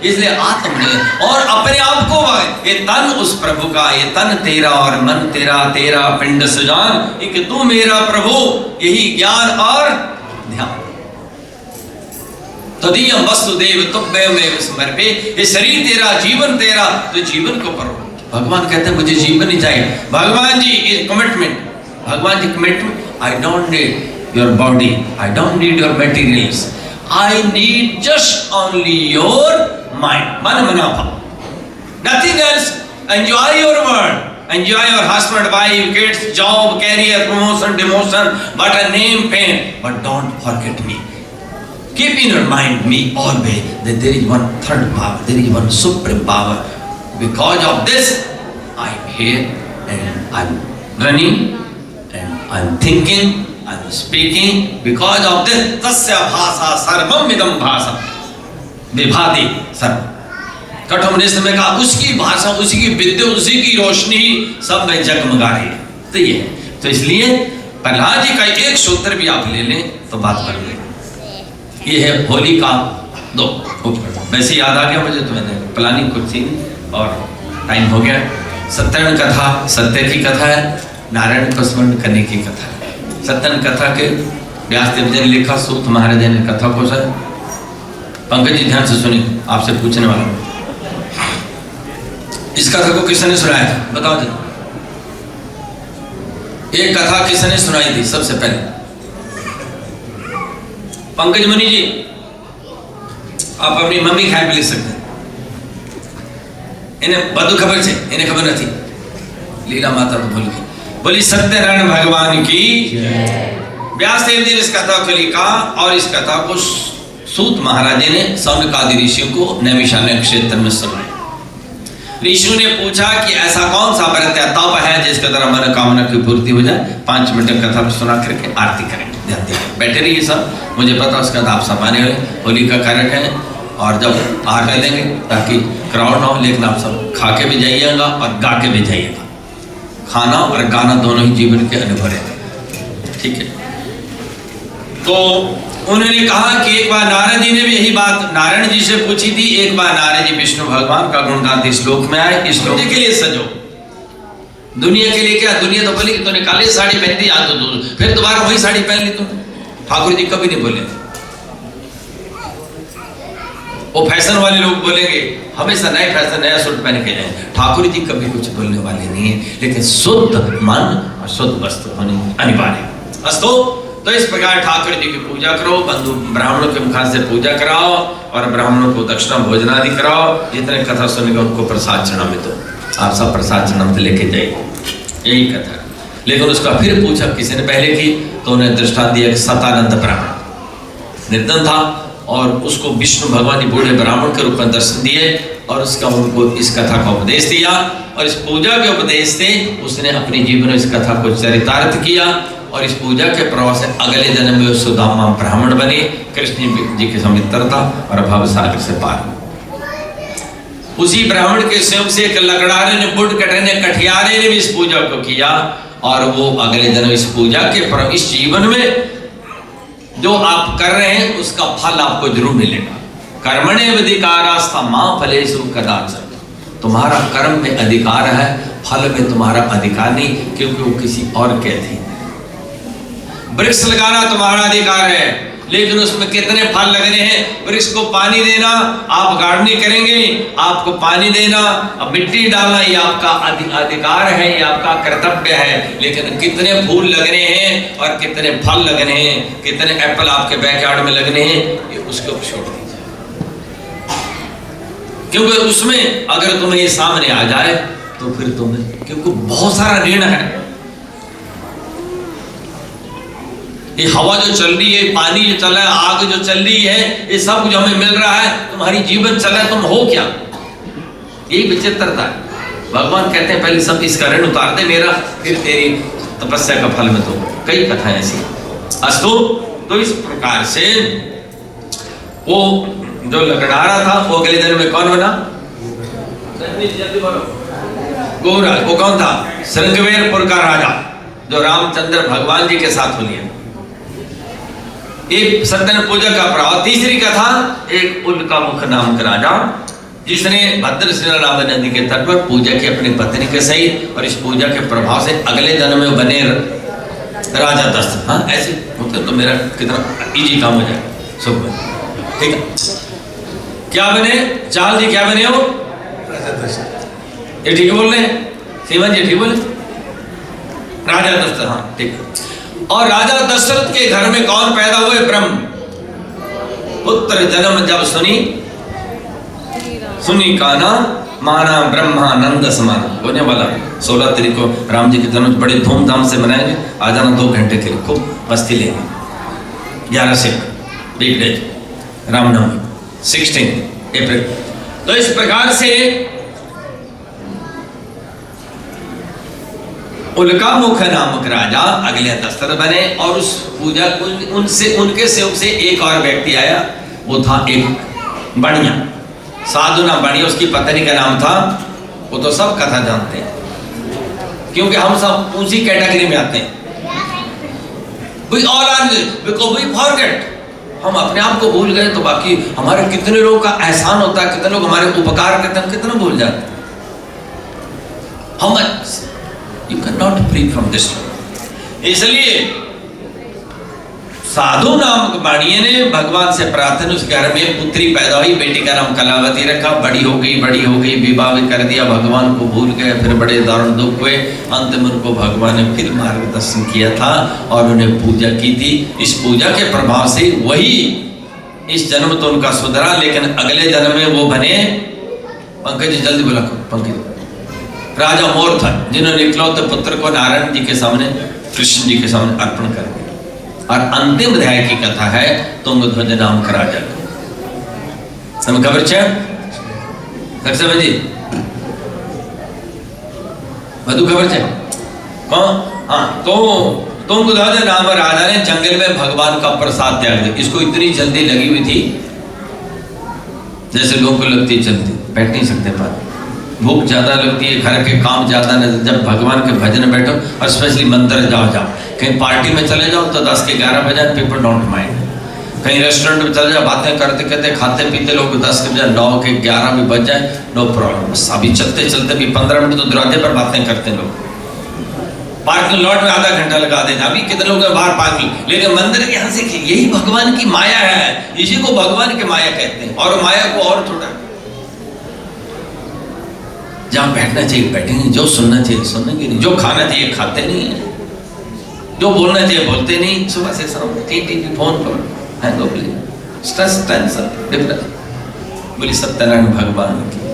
इसलिए आत्म ने और अपने आप को ये तन उस प्रभु का, ये तन तेरा और मन तेरा, तेरा पिंड सुजान, कि तू मेरा प्रभु, यही ज्ञान और ध्यान। तदीयम वसुदेव तुभ्यमेव समर्पे। ये शरीर तेरा, जीवन तेरा, तो जीवन को करो। भगवान कहते हैं मुझे जीवन ही चाहिए। भगवान जी इज कमिटमेंट। भगवान ji commitment. I don't need your body, I don't need your materials, I need just only your mind. मन मना भाव, nothing else. Enjoy your world, enjoy your husband, wife, kids, job, career, promotion, demotion, but a name, fame. But don't forget me. Keep in your mind me always. That there is one third power, there is one supreme power. Because of this, I'm here and I'm running and I'm thinking. I'm speaking because of this. तस्य भाषा सर्वम इदम भाषा विभाति सर्व। कठोपनिषद में कहा उसकी भाषा, उसी की विद्या, उसी की रोशनी सब में जगमगा रही है। तो ये है। तो इसलिए प्रहलाद जी का एक सूत्र भी आप ले लें तो बात कर लें। ये है होली का 2। वैसे याद आ गया मुझे, तो मैंने प्लानिंग कुछ थी और टाइम हो गया। सत्यनारायण कथा सत्य की कथा है, नारायण को स्मरण करने की कथा है। सत्यनारायण कथा के व्यासदेव जी ने लिखा, सूत महाराज ने कथा को सर। पंकज जी ध्यान से सुनिए, आपसे पूछने वाला हूं। इस कथा को किसने सुनाया था बताओ जी? एक कथा किसने सुनाई थी सबसे पहले? पंकज मुनि जी, आप अपनी मम्मी ख्याल भी लिख सकते हैं। इन्हें बदू खबर से, इन्हें खबर न थी। लीला माता तो भूल गई। बोली सत्यनारायण भगवान की। व्यासदेव जी ने इस कथा को लिखा और इस कथा को सूत महाराज ने सौनकादि ऋषियों को नैमिषारण्य क्षेत्र में सुनाया। ऋषियों ने पूछा कि ऐसा कौन सा व्रत या तप है जिसके द्वारा मनोकामना की पूर्ति हो जाए। 5 मिनट कथा सुना करके आरती करेंगे। ध्यान दीजिए, बैठे रहिए सब, मुझे पता उसके बाद आप सब आने वाले, होली का कार्यक्रम है और जब आ कर देंगे ताकि क्राउड ना हो, लेकिन आप सब खा के भी जाइएगा और गा के भी जाइएगा। खाना और गाना दोनों ही जीवन के अनुभव है, ठीक है। तो उन्होंने कहा कि एक बार नारद जी ने भी यही बात नारायण जी से पूछी थी। एक बार नारद जी विष्णु भगवान का गुण गाते श्लोक में आए, इस श्लोक के लिए सजो, दुनिया के लिए क्या, दुनिया तो बोली कि तूने काली साड़ी पहन दी, आज तो फिर दोबारा वही साड़ी पहन ली तुमने। ठाकुर जी कभी नहीं बोले, वो फैशन वाले लोग बोलेंगे हमेशा नए फैशन नया सूट पहन के जाए, ठाकुर जी कभी कुछ बोलने वाले नहीं है, लेकिन शुद्ध मन और शुद्ध वस्त्र होनी अनिवार्य। अस्तु, तो इस प्रकार ठाकुर जी की पूजा करो, बंधु ब्राह्मणों के मुखार से पूजा कराओ और ब्राह्मणों को दक्षिणा भोजन आदि कराओ, जितने कथा सुनेगा उनको प्रसाद चढ़ा में दो, आप सब प्रसाद चढ़ा में लेके जाइए, यही कथा। लेकिन उसका फिर पूछा किसी ने पहले की, तो उन्हें दृष्टांत दिया कि सतानंद ब्राह्मण निर्धन था और उसको विष्णु भगवान ने बूढ़े ब्राह्मण के रूप में दर्शन दिए और उसका उनको इस कथा का उपदेश दिया और इस पूजा के उपदेश से उसने अपने जीवन में इस कथा को चरितार्थ किया और इस पूजा के प्रभाव से अगले जन्म में सुदामा ब्राह्मण बने, कृष्ण जी के समित्र था और भव सागर से पार। उसी ब्राह्मण के स्वयं से एक लकड़ारे ने, बुढ़ कटे ने, कठियारे ने भी इस पूजा को किया और वो अगले जन्म इस पूजा के इस जीवन में जो आप कर रहे हैं उसका फल आपको जरूर मिलेगा। कर्मणे अधिकारास्ता मां फलेषु कदाचन, तुम्हारा कर्म में अधिकार है, फल में तुम्हारा अधिकार नहीं, क्योंकि वो किसी और के अधीन है। वृक्ष लगाना तुम्हारा अधिकार है, लेकिन उसमें कितने फल लगने हैं। वृक्ष को पानी देना, आप गार्डनिंग करेंगे, आपको पानी देना, अब मिट्टी डालना, ये आपका अधिकार है, ये आपका कर्तव्य है, लेकिन कितने फूल लगने हैं और कितने फल लगने हैं, कितने एप्पल आपके बैकयार्ड में लगने हैं, ये उसके ऊपर छोड़ दीजिए, क्योंकि उसमें अगर तुम्हें ये सामने आ जाए तो फिर तुम्हें, क्योंकि बहुत सारा ऋण है। ये हवा जो चल रही है, पानी जो चल रहा है, आग जो चल रही है, ये सब जो हमें मिल रहा है, तुम्हारी जीवन चल रहा है, तुम हो क्या, यही विचित्रता है। भगवान कहते हैं पहले सब इसका ऋण उतार दे मेरा, फिर तेरी तपस्या का फल में तो कई कथाएं ऐसी। अस्तु, तो इस प्रकार से वो जो लकड़हारा था वो अगले दिन में कौन बना, गोराज। वो कौन था, श्रृंगवेरपुर का राजा, जो रामचंद्र भगवान जी के साथ हो लिया। एक सत्यन पूजा का प्रभाव। तीसरी कथा, एक उल्का मुख नाम का राजा जिसने भद्रशिला राम नदी के तट पर पूजा की अपनी पत्नी के सहित, और इस पूजा के प्रभाव से अगले जन्म में बने राजा दशरथ। हाँ, ऐसे होते तो मेरा कितना इजी काम हो जाए, सब ठीक है। क्या बने, चाल जी क्या बने हो, ये ठीक बोल रहे हैं, सीमन जी ठीक बोले, राजा दशरथ। हाँ ठीक। और राजा दशरथ के घर में कौन पैदा हुए, ब्रह्म पुत्र जन्म जब सुनी काना माना ब्रह्मानंद समाना होने वाला 16 तारीख को राम जी के जन्म बड़े धूमधाम से मनाएंगे। आ जाना 2 घंटे के लिए, खूब मस्ती लेंगे। 11 से बिग डे रामनवमी 16 अप्रैल। तो इस प्रकार से उल्का मुख नामक राजा अगले दशरथ बने और उस पूजा उनसे उनके सेवक से एक और व्यक्ति आया, वो था एक बढ़िया साधु नाम बढ़िया, उसकी पत्नी का नाम था, वो तो सब कथा जानते हैं क्योंकि हम सब उसी कैटेगरी में आते हैं। We all are because we forget, हम अपने आप को भूल गए तो बाकी हमारे कितने लोगों का एहसान होता है, कितने लोग हमारे उपकार करते हैं, कितना भूल जाते हैं। How much you cannot free from this। इसलिए साधु नामक बाणिये ने भगवान से प्रार्थना, उस घर में पुत्री पैदा हुई, बेटी का नाम कलावती रखा, बड़ी हो गई, विवाह भी कर दिया, भगवान को भूल गए, फिर बड़े दारुण दुख हुए। अंत में उनको भगवान ने फिर मार्गदर्शन किया था और उन्हें पूजा की थी। इस पूजा के प्रभाव से वही इस जन्म तो उनका सुधरा, लेकिन अगले जन्म में वो बने, पंकज जी जल्दी बोला, पंकज राजा मोर था, जिन्होंने इकलौते पुत्र को नारायण जी के सामने, कृष्ण जी के सामने अर्पण कर दिया। और अंतिम अध्याय की कथा है तुंगध्वज नाम का राजा। તમે ખબર છે દક્ષાભાઈ, બધું ખબર છે? हाँ, तो तुमको दादा नाम राजा ने जंगल में भगवान का प्रसाद त्याग दिया। इसको इतनी जल्दी लगी हुई थी जैसे लोगों को लगती है जल्दी, बैठ नहीं सकते पर भूख ज्यादा लगती है, घर के काम ज्यादा नहीं। जब भगवान के भजन में बैठो और स्पेशली मंदिर जाओ कहीं पार्टी में चले जाओ तो 10 के 11 बजे पीपल डोंट माइंड। कहीं रेस्टोरेंट में चले जाओ, बातें करते करते खाते पीते लोग 10 के बजाय 9 के 11 भी बज जाए, नो प्रॉब्लम। बस अभी चलते चलते भी 15 मिनट तो दरवाजे पर बातें करते लोग। पार्किंग लॉट में आधा घंटा लगा देना, अभी कितने लोग बाहर पार्किंग। लेकिन मंदिर के यहाँ से यही भगवान की माया है, इसी को भगवान की माया कहते हैं। और माया को और थोड़ा जहाँ बैठना चाहिए बैठेंगे, जो सुनना चाहिए सुनेंगे नहीं, जो खाना चाहिए खाते नहीं है, जो बोलना चाहिए बोलते नहीं। सुबह से शाम टी फोन पर स्ट्रेस टेंशन डिप्रेशन। बोली सत्यनारायण भगवान की।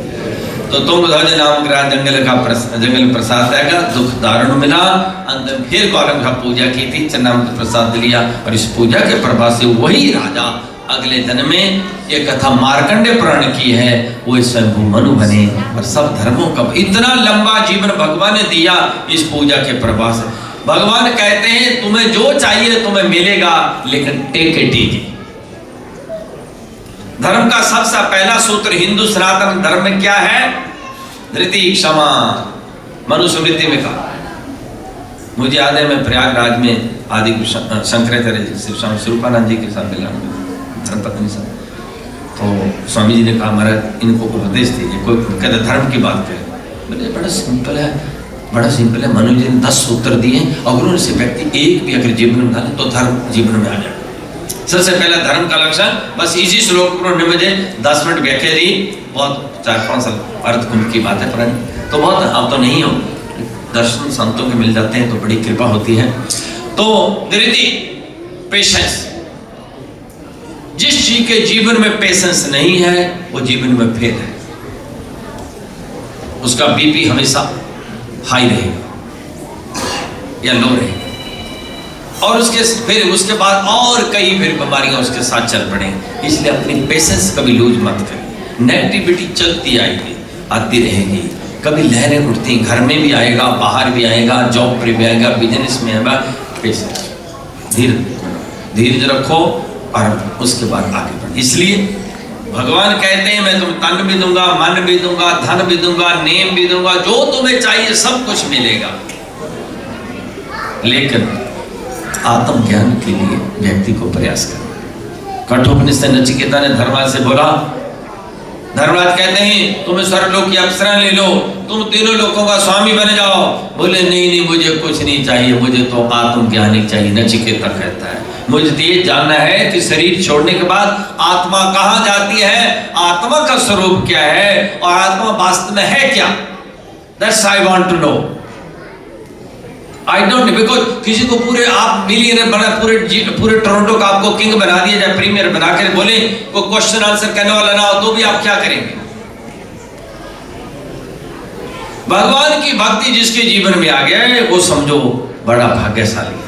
तो तुम बताओ नाम ग्रह जंगल प्रसाद आएगा, दुख दारुण मिला। अंत में फिर गौरव का पूजा की थी, चरणामृत प्रसाद लिया और इस पूजा के प्रभाव से वही राजा अगले दिन में ये कथा मार्कंडे पुराण की है, वो स्वयं मनु बने और सब धर्मों का इतना लंबा जीवन भगवान ने दिया इस पूजा के प्रभाव से। भगवान कहते हैं तुम्हें जो चाहिए तुम्हें मिलेगा, लेकिन टेक इट इजी। धर्म का सबसे पहला सूत्र हिंदू सनातन धर्म में क्या है? धृति क्षमा। मनुस्मृति में कहा, मुझे याद है मैं प्रयागराज में आदि शंकराचार्य स्वामी स्वरूपानंद जी के साथ मिला धर्मपत्नी साहब। तो स्वामी जी ने कहा महाराज इनको उपदेश दीजिए, कोई कहते धर्म की बात करें। बोले बड़ा सिंपल है, बड़ा सिंपल है। मनु जी ने 10 सूत्र दिए, अगर उनसे व्यक्ति एक भी अगर जीवन में डाले तो धर्म जीवन में आ जाए। सबसे पहला धर्म का लक्षण, बस इसी श्लोक में उन्होंने मुझे 10 मिनट व्याख्या दी। बहुत 4-5 साल अर्थ कुंभ की बात है पुरानी, तो बहुत अब तो नहीं हो, दर्शन संतों के मिल जाते हैं तो बड़ी कृपा होती है। तो धृति पेशेंस, जिस चीज के जीवन में पेशेंस नहीं है वो जीवन में फेल है, उसका बीपी हमेशा हाई रहेगा या लो रहेगा, और उसके बाद और कई फिर बीमारियां उसके साथ चल पड़ेंगी। इसलिए अपनी पेशेंस कभी लूज मत करें। नेगेटिविटी चलती आएगी, आती रहेगी, कभी लहरें उठती, घर में भी आएगा, बाहर भी आएगा, जॉब पर भी आएगा, बिजनेस में आएगा। पेशेंस, धीरज रखो और उसके बाद आगे बढ़ो। इसलिए भगवान कहते हैं मैं तुम्हें तन भी दूंगा, मन भी दूंगा, धन भी दूंगा, नेम भी दूंगा, जो तुम्हें चाहिए सब कुछ मिलेगा। लेकिन आत्मज्ञान के लिए व्यक्ति को प्रयास करना। कठोपनिषद नचिकेता ने धर्मराज से बोला, धर्मराज कहते हैं तुम्हें स्वर्गलोक की अप्सरा ले लो, तुम तीनों लोगों का स्वामी बन जाओ। बोले नहीं मुझे कुछ नहीं चाहिए, मुझे तो आत्मज्ञान ही चाहिए। नचिकेता कहता है मुझे तो ये जानना है कि शरीर छोड़ने के बाद आत्मा कहाँ जाती है, आत्मा का स्वरूप क्या है और आत्मा वास्तव में है क्या। That's I want to know. I don't know, because किसी को पूरे आप मिलियनर बना, पूरे टोरंटो का आपको किंग बना दिया जाए, प्रीमियर बना कर बोले कोई क्वेश्चन आंसर करने वाला ना हो तो भी आप क्या करेंगे? भगवान की भक्ति जिसके जीवन में आ गया है वो समझो बड़ा भाग्यशाली है,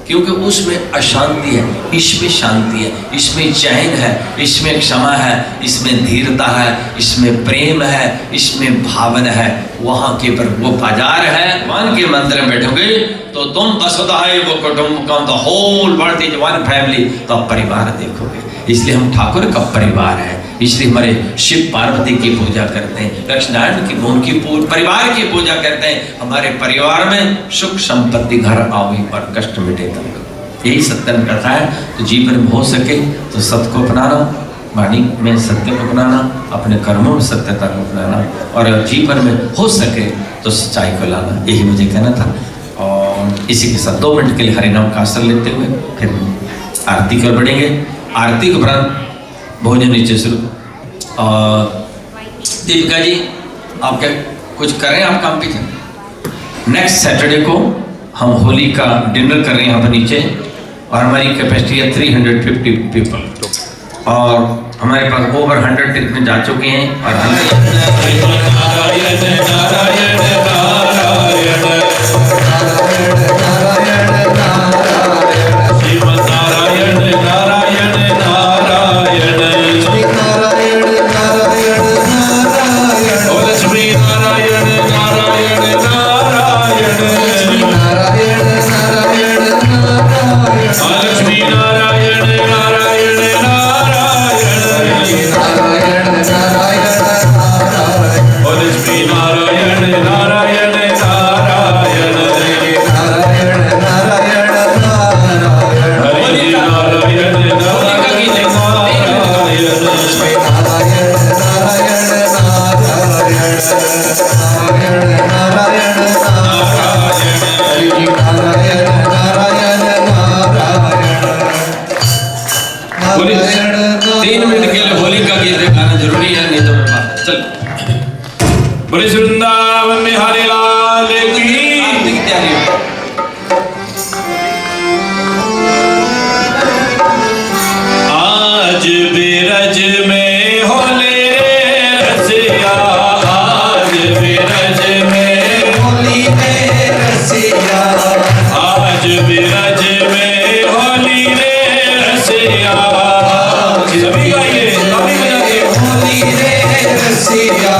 क्योंकि उसमें अशांति है, इसमें शांति है, इसमें चैन है, इसमें क्षमा है, इसमें धीरता है, इसमें प्रेम है, इसमें भावना है। वहां के पर वो बाजार है। भगवान के मंदिर में बैठोगे तो तुम वसुधैव वो कुटुंबकम, the whole world is one family, तो आप परिवार देखोगे। इसलिए हम ठाकुर का परिवार है, इसलिए हमारे शिव पार्वती की पूजा करते हैं, लक्ष्मीनारायण की उनकी परिवार की पूजा करते हैं। हमारे परिवार में सुख संपत्ति घर आवे और कष्ट मिटे तक, यही सत्य कथा है। तो जीवन में हो सके तो सत्य को अपनाना, वाणी में सत्य को अपनाना, अपने कर्मों में सत्यता को अपनाना, और जीवन में हो सके तो सच्चाई को लाना, यही मुझे कहना था। और इसी के साथ 2 मिनट के लिए हरिनाम का आसन लेते हुए फिर आरती कर बढ़ेंगे। आरती के उपरांत भोजन नीचे शुरू। और दीपिका जी आप क्या कुछ करें, आप काम पीछे। नेक्स्ट सैटरडे को हम होली का डिनर कर रहे हैं यहाँ पर नीचे, और हमारी कैपेसिटी है 350 पीपल, और हमारे पास ओवर 100 ट्रिप में जा चुके हैं। और चल बोले वृंदावन बिहारी लाल की आरती की तैयारी हो। आज बिरज में होले रसिया, आज बिरज में होली रे रसिया, आज बिरज में होली रे रसिया। सभी गाइए, ताली बजा के। होली रे रसिया,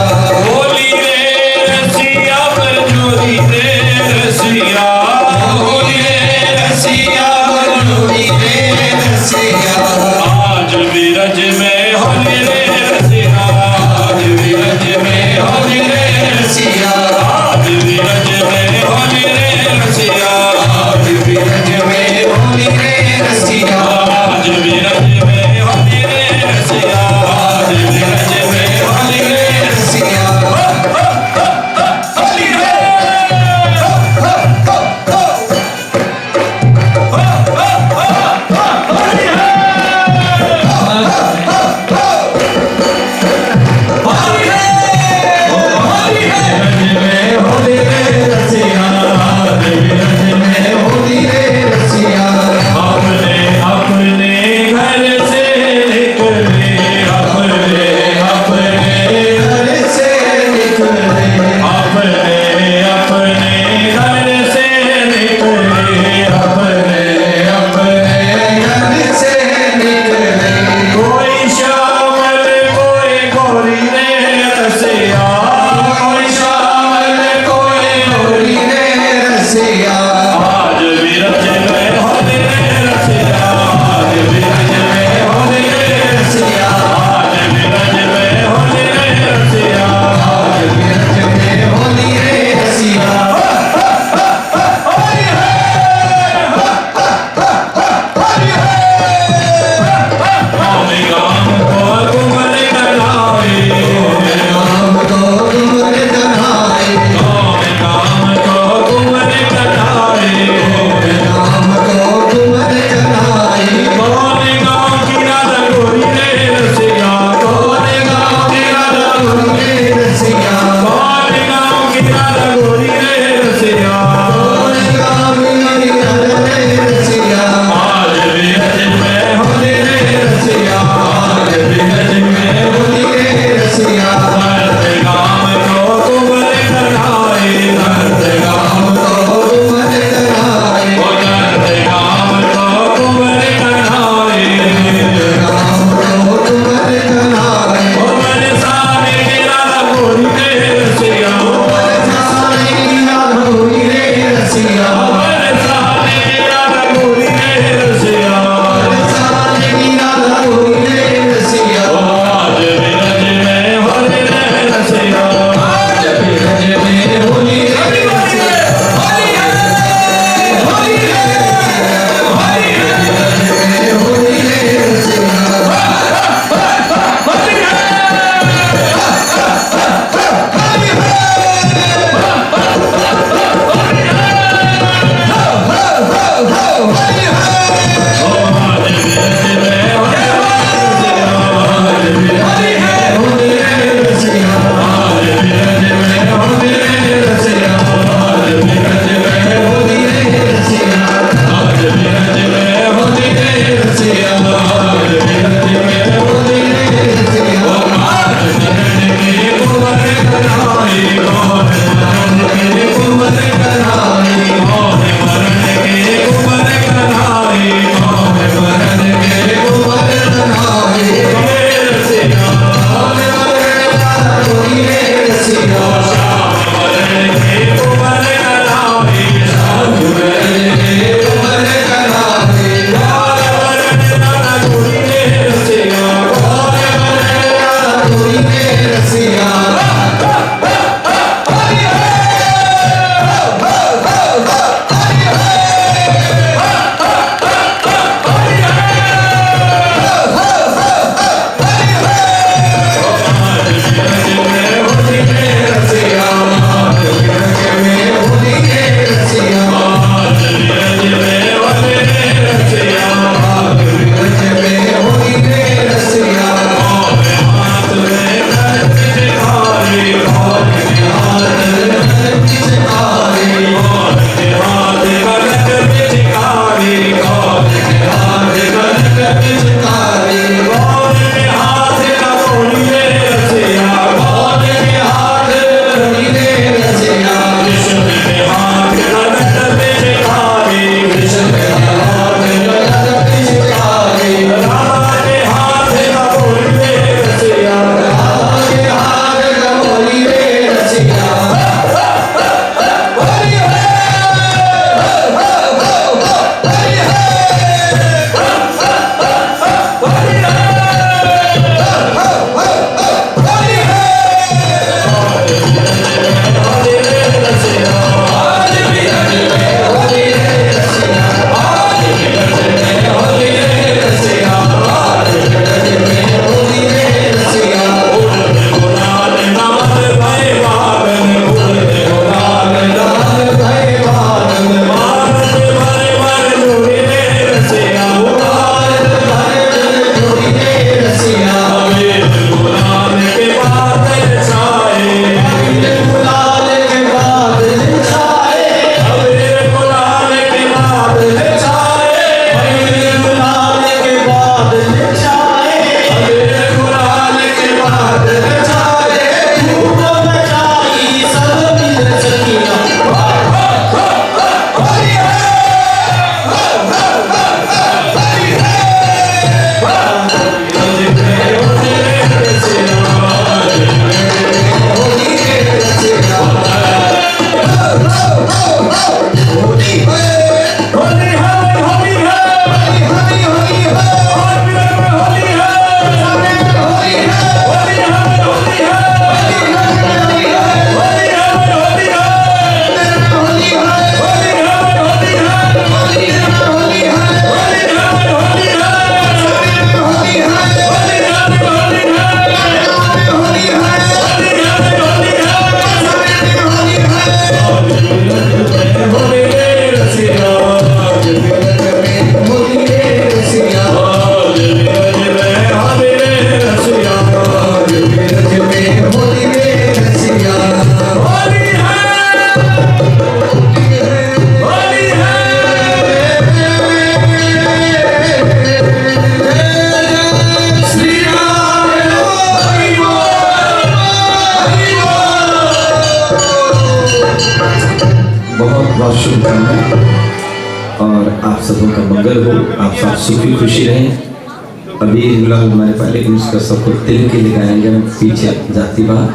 और आप सबों का मंगल हो, आप सब सुखी खुशी रहें। अभी गुलाल हमारे पहले उसका सबको तिल के लिए गाएंगे, हम पीछे जाती बात,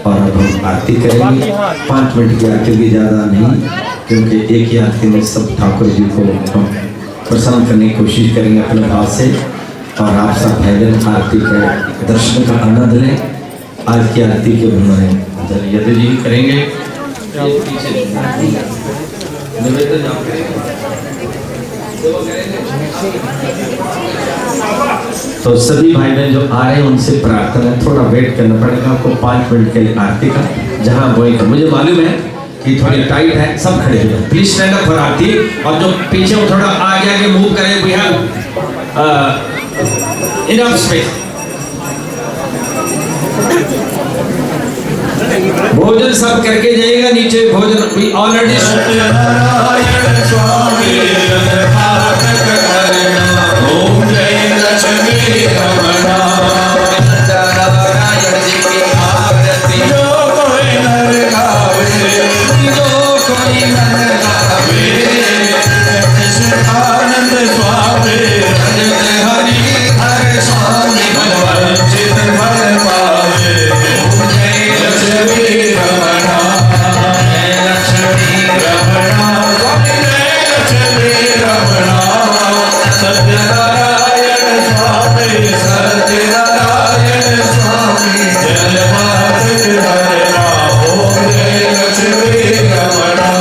और अब हम आरती करेंगे। 5 मिनट की आरती भी ज़्यादा नहीं, क्योंकि एक ही आरती में सब ठाकुर जी को हम प्रसन्न करने की कोशिश करेंगे अपने भाव से। और आप सब भजन आरती के दर्शन का आनंद लें। आज की आरती के हमारे यदि जी करेंगे, तो सभी भाई बहन जो आ रहे हैं उनसे प्रार्थना है, थोड़ा वेट करना पड़ेगा आपको 5 मिनट के लिए आरती का। जहाँ वही मुझे मालूम है कि थोड़ी टाइट है, सब खड़े हो जाए प्लीज, स्टैंड अप फॉर आरती। और जो पीछे वो थोड़ा आगे आगे मूव करें, वी हैव इनफ स्पेस। भोजन सब करके जाइएगा नीचे, भोजन भी ऑलरेडी नारायण स्वामी ओम जय लक्ष्मी रमणा। नारायण जी की आरती जो कोई नर गावे, जो कोई मन गावे, आनंद स्वामी भजत हरि हर स्वामी मनवंचित फल पावे। ओम जय लक्ष्मी रमणा, जय लक्ष्मी रमणा जय लक्ष्मी रमणा। सत्यनारायण स्वामी, सत्यनारायण स्वामी, जय मातृ हरणा। ओम जय लक्ष्मी रमणा,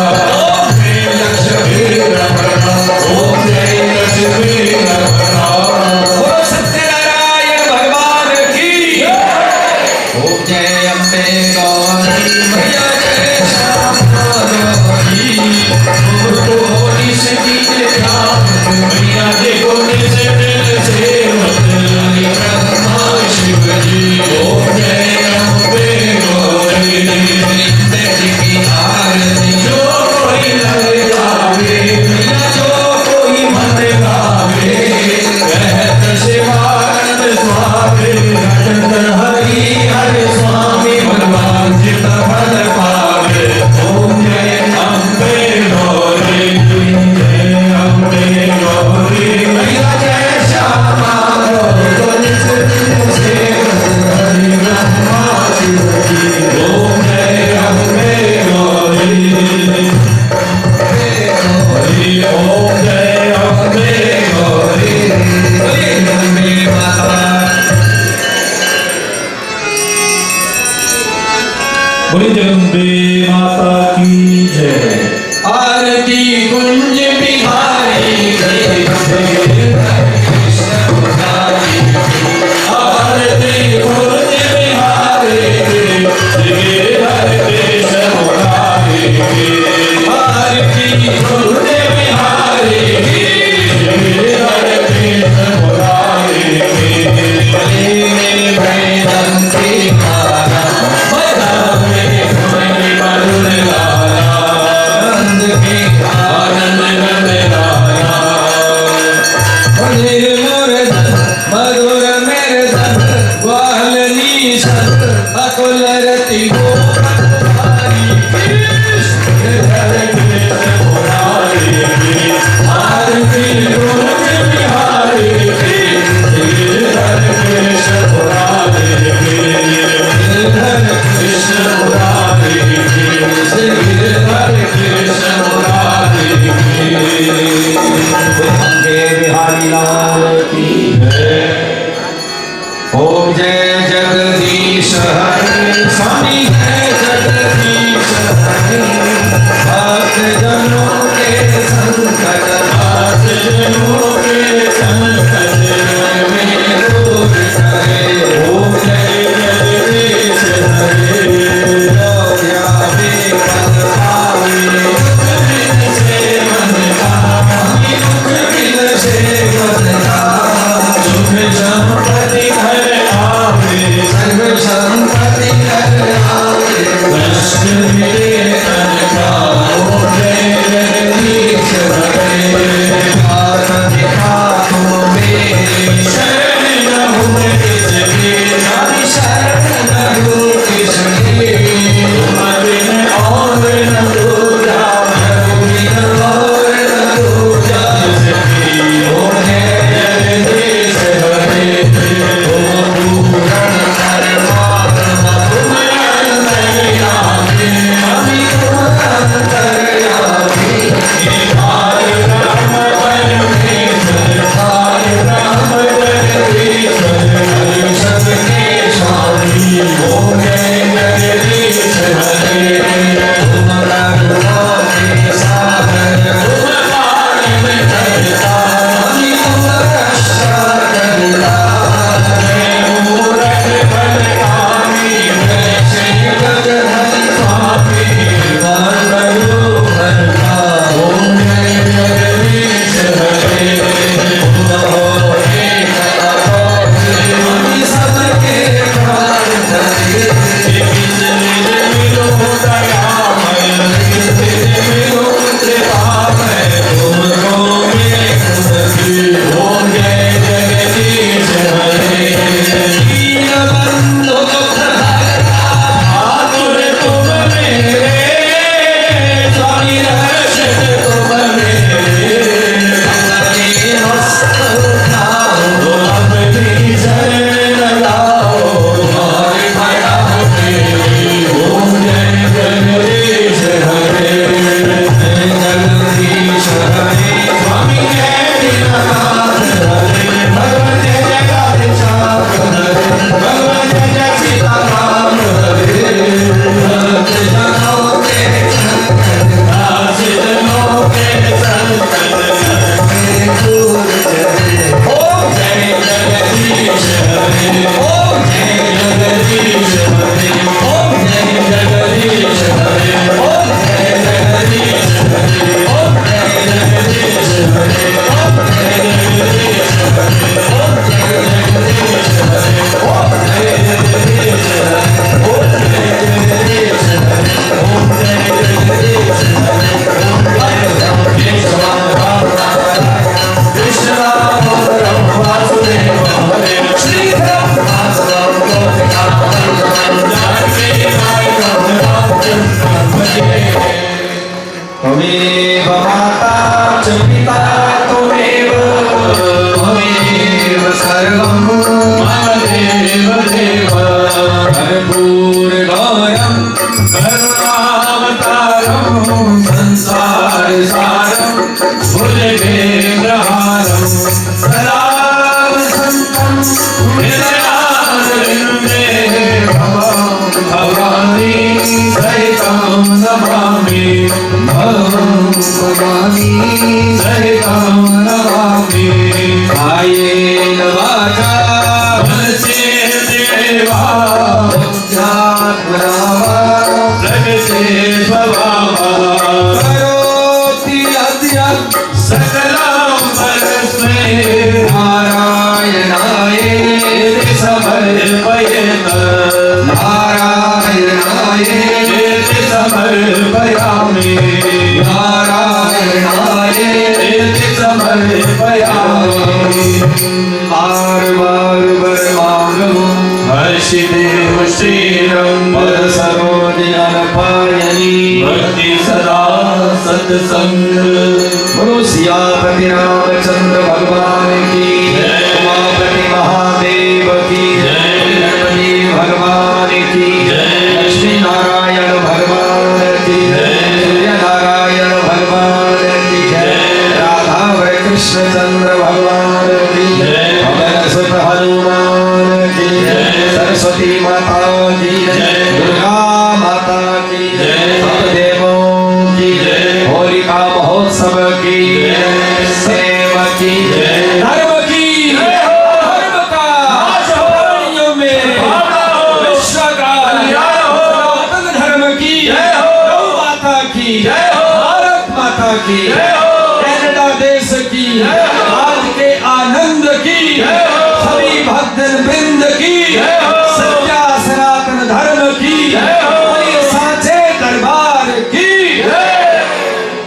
जय लक्ष्मी रमणा, ओम जय लक्ष्मी रमणा। बोलो सत्यनारायण भगवान की। ओम जय अम्बे गौरी मैया, जय श्याम गौरी। तो निष्ठी ध्यान मैया देखो निज दिल से मतली ब्रह्मा शिव जी। ओम जय अम्बे गौरी। वृंद जी की आरती जो कोई नर गावे, जो कोई मन गावे, कहत शिवानंद स्वामी भजत हरि हर स्वामी मनवांचित फल पावे। ओम जय अम्बे गौरी, जय अम्बे गौरी मैया, जय श्यामा गौरी से हरि ब्रह्मा शिव जी। ओम जय अम्बे गौरी, हरि ओम जय अम्बे गौरी। अम्बे माता। बोली जगदम्बे माता की जय। आरती कुंज बिहारी जय कृष्ण मुरारी। आरती कुंज बिहारी, जय हरे कृष्ण मुरारी। आरती कुंज बिहारी, जय हरे कृष्ण मुरारी। बलि में भैरंती माला, मदा में कोई मरुन लाला, आनंद के आनंद नंद लाला। मधुर मोर मधुर मेरे धन ग्वालनी सन अकुल रति हो हरि कृष्ण हरे कृष्ण मुरारी। आरती कुंज बिहारी, जय हरे कृष्ण मुरारी। हरे कृष्ण मुरारी, जय हरे कृष्ण मुरारी। अम्बे बिहारी लाल की जय। ओम जय जगदीश हरि स्वामी, जय जगदीश हरि। भक्त जनों के संकट आज जनों के संकट में दूर करे। ओम जय जगदीश हरे, व्यापी पद पावे। बिन से मन का, दुख बिन से मन का, सुख समर्पयामि नारायणाय इति समर्पयामि बार बार वर मांगो हर्षिदेव श्रीरं पद सरोजनपायनी भक्ति सदा सत्संग बोलो सियापति रामचंद्र भगवान की उमापति महादेव की गणपति भगवान की लक्ष्मी नारायण भगवान की सूर्य नारायण भगवान की राधा व कृष्ण चंद्र भगवान की पवन सुत हनुमान की सरस्वती माता की दुर्गा माता की सब देवों की होलिका महोत्सव की सेव की धर्म की धर्म का प्राणियों में विश्व का सनातन धर्म की गौ माता की भारत माता की कनाडा देश की आज के आनंद की सभी भक्त वृंद की सत्या सनातन धर्म की साचे दरबार की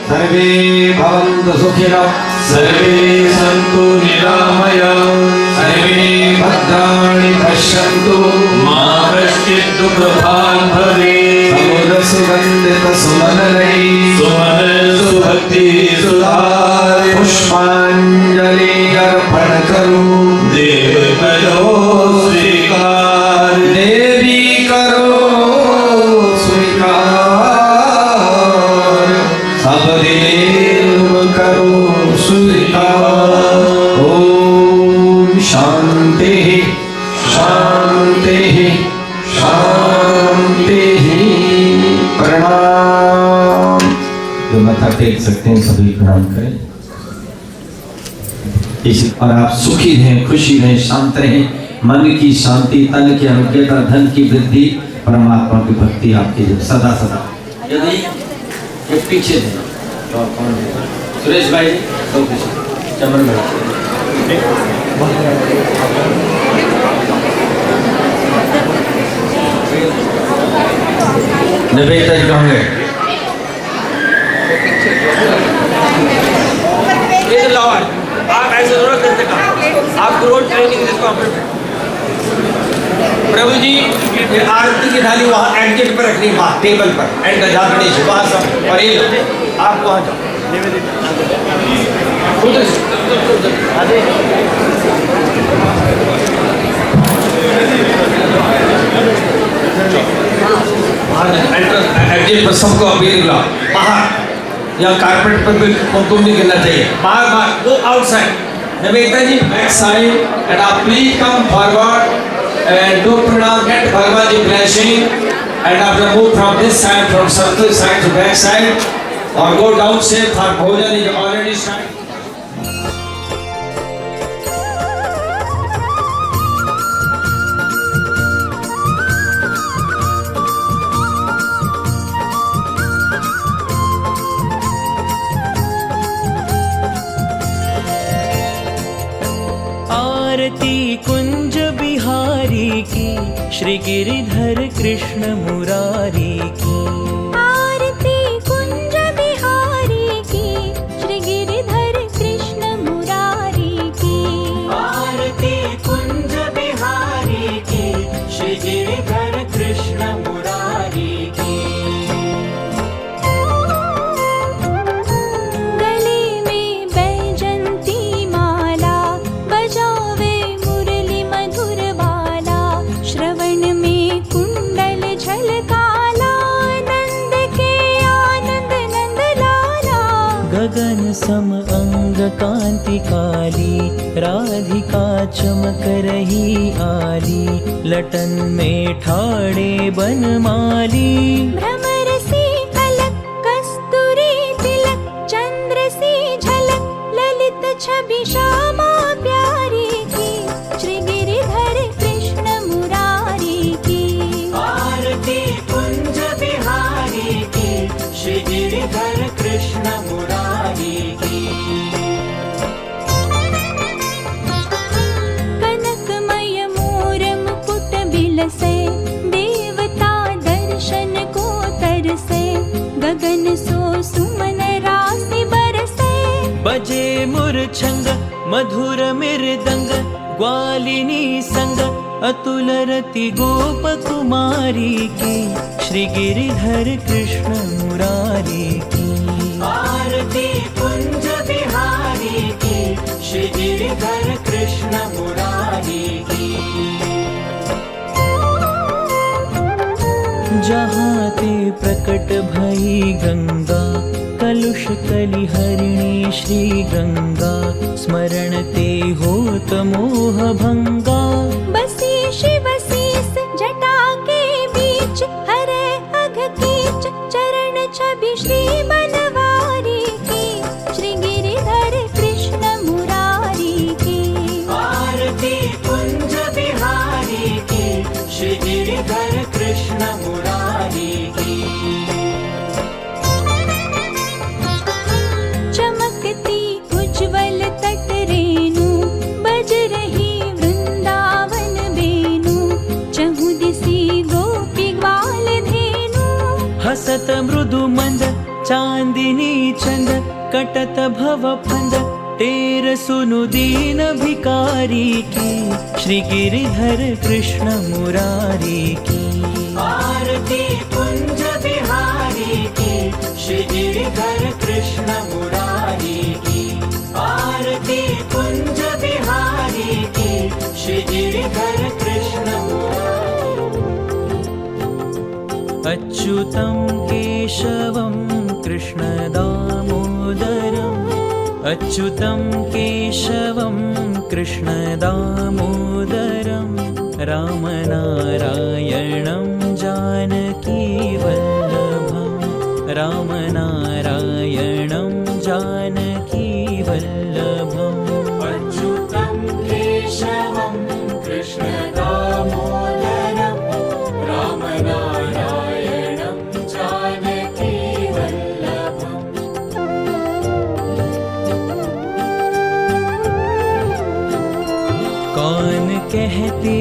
सर्वे भवन्तु सुखिनः सर्वे सन्तु निरामयाः सर्वे भद्राणि पश्यन्तु मा कश्चित् दुःखभाग् भवेत् समुद्र सुगन्धित सुमनलै सुमन सुभक्ति सुधार पुष्पाञ्जलि अर्पण करूं देव करो स्वीकार देवी करो स्वीकार सब देव करो स्वीकार ओम शांति शांति शांति प्रणाम। जो माथा टेक सकते हैं सभी प्रणाम करें। और आप सुखी रहें, खुशी रहें, शांत रहें, मन की शांति, तन की आरोग्यता, धन की वृद्धि, परमात्मा की भक्ति आपकी सदा सदा। यदि ये पीछे थे तो कौन है? सुरेश भाई तो पीछे चमन भाई निवेदिता जी होंगे आप ऐसे जरूरत करते काम आप रोज ट्रेनिंग जिसको प्रभु जी ये आरती की थाली वहाँ एंगेट पर रखनी वहाँ टेबल पर एंड गजा गणेश वहाँ सब और ये आप वहाँ जाओ उधर से एंगेट पर सबको अबीर ला बाहर या कारपेट पर भी कुमकुम नहीं गिरना चाहिए बाहर बाहर वो outside Nivedita ji back side and आप please come forward and do pranam, get Bhagwan ji blessing and after move from this side, from circle side to back side or go down safe for bhojan is already started. आरती कुंज बिहारी की श्री गिरिधर कृष्ण मुरारी की आरती कुंज बिहारी की श्री गिरिधर कृष्ण मुरारी की आरती कुंज बिहारी की श्री गिरिधर कृष्ण मुरारी की गले में बैजंती माला बजावे मुरली मधुर बाला श्रवण में कुंडल झलकाला नंद के आनंद नंद लाला गगन सम अंग कांति काली राधिका चमक रही आली लटन में ठाड़े बनमाली भ्रमर सी अलक कस्तूरी तिलक चंद्र सी झलक ललित छवि श्यामा प्यारी की श्री गिरिधर कृष्ण मुरारी की आरती कुंज बिहारी की श्री गिरिधर कृष्ण मुरारी की कनकमय मोर मुकुट बिलसे देवता दर्शन को तरसे मधुर मृदंग ग्वालिनी संग अतुल रति गोप कुमारी की श्री गिरिधर कृष्ण मुरारी की आरती कुंज बिहारी की श्री गिरिधर कृष्ण मुरारी की जहाँ ते प्रकट भई गंगा कलुष कलिहरिणी श्री गंगा स्मरण ते होत मोह भंगा बसी शिव शीस जटा के बीच हरे अघ कीच चरण छवि श्री बनवारी की श्री गिरिधर कृष्ण मुरारी की आरती कुंज बिहारी की श्री गिरिधर कृष्ण मुरारी की चमकती उज्ज्वल तट रेणु बज रही वृंदावन बेनु चहु दिसी गोपी ग्वाल धेनु हसत मृदु मंद चांदिनी चंद कटत भव फंद तेर सुनु दीन भिकारी की श्री गिरिधर कृष्ण मुरारी की आरती कुंज बिहारी की श्री गिरिधर कृष्ण मुरारी की आरती कुंज बिहारी की श्री गिरिधर कृष्ण मुरारी अच्युतं केशवं कृष्ण दामोदरम् अच्युतं केशवं कृष्ण दामोदरं रामनारायणं जानकी वल्लभं रामनारायणं जानकी वल्लभम् अच्युतं केशवं कृष्ण दामोदरं रामनारायणं जानकी वल्लभम् कौन कहते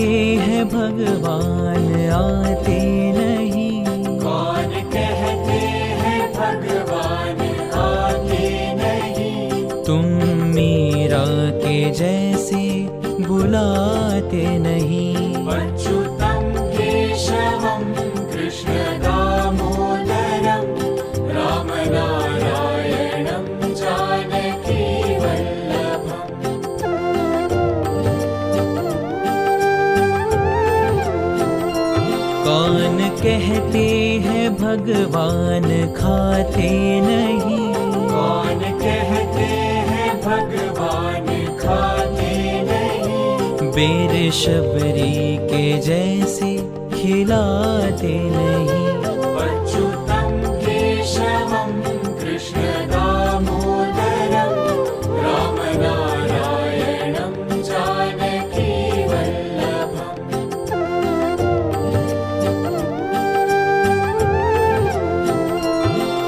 हैं भगवान आते नहीं कौन कहते हैं भगवान आते नहीं तुम मीरा के जैसे बुलाते नहीं अच्युतं केशवं कृष्ण दामोदरं रामनारायणं जानकी वल्लभम् कौन कहते हैं भगवान खाते नहीं कौन कहते हैं भगवान खाते नहीं बेर शबरी के जैसे खिलाते नहीं अच्युतं केशवं कृष्ण दामोदरं रामनारायणं जानकी वल्लभम्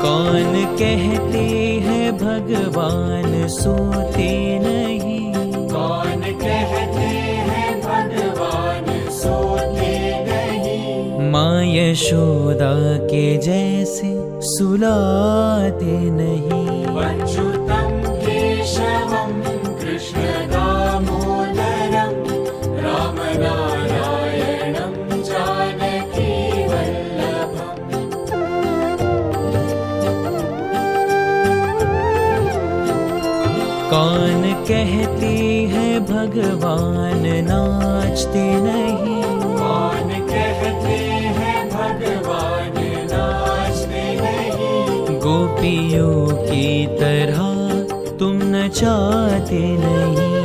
कौन कहते हैं भगवान सोते नहीं कौन कहते हैं भगवान सोते नहीं माँ यशोदा के जैसे सुलाते नहीं अच्युतं केशवं कृष्ण दामोदरं रामनारायणं जानकी वल्लभम् कौन कहते हैं भगवान नाचते नहीं कौन कहते हैं भगवान नाचते नहीं गोपियों की तरह तुम नचाते नहीं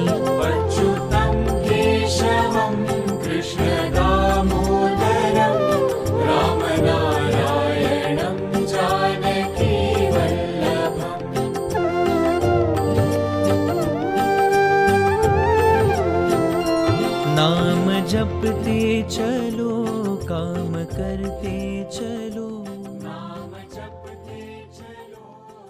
अच्युतं केशवं कृष्ण दामोदरं रामनारायणं जानकी वल्लभम् नाम जपते चलो काम करते चलो नाम जपते चलो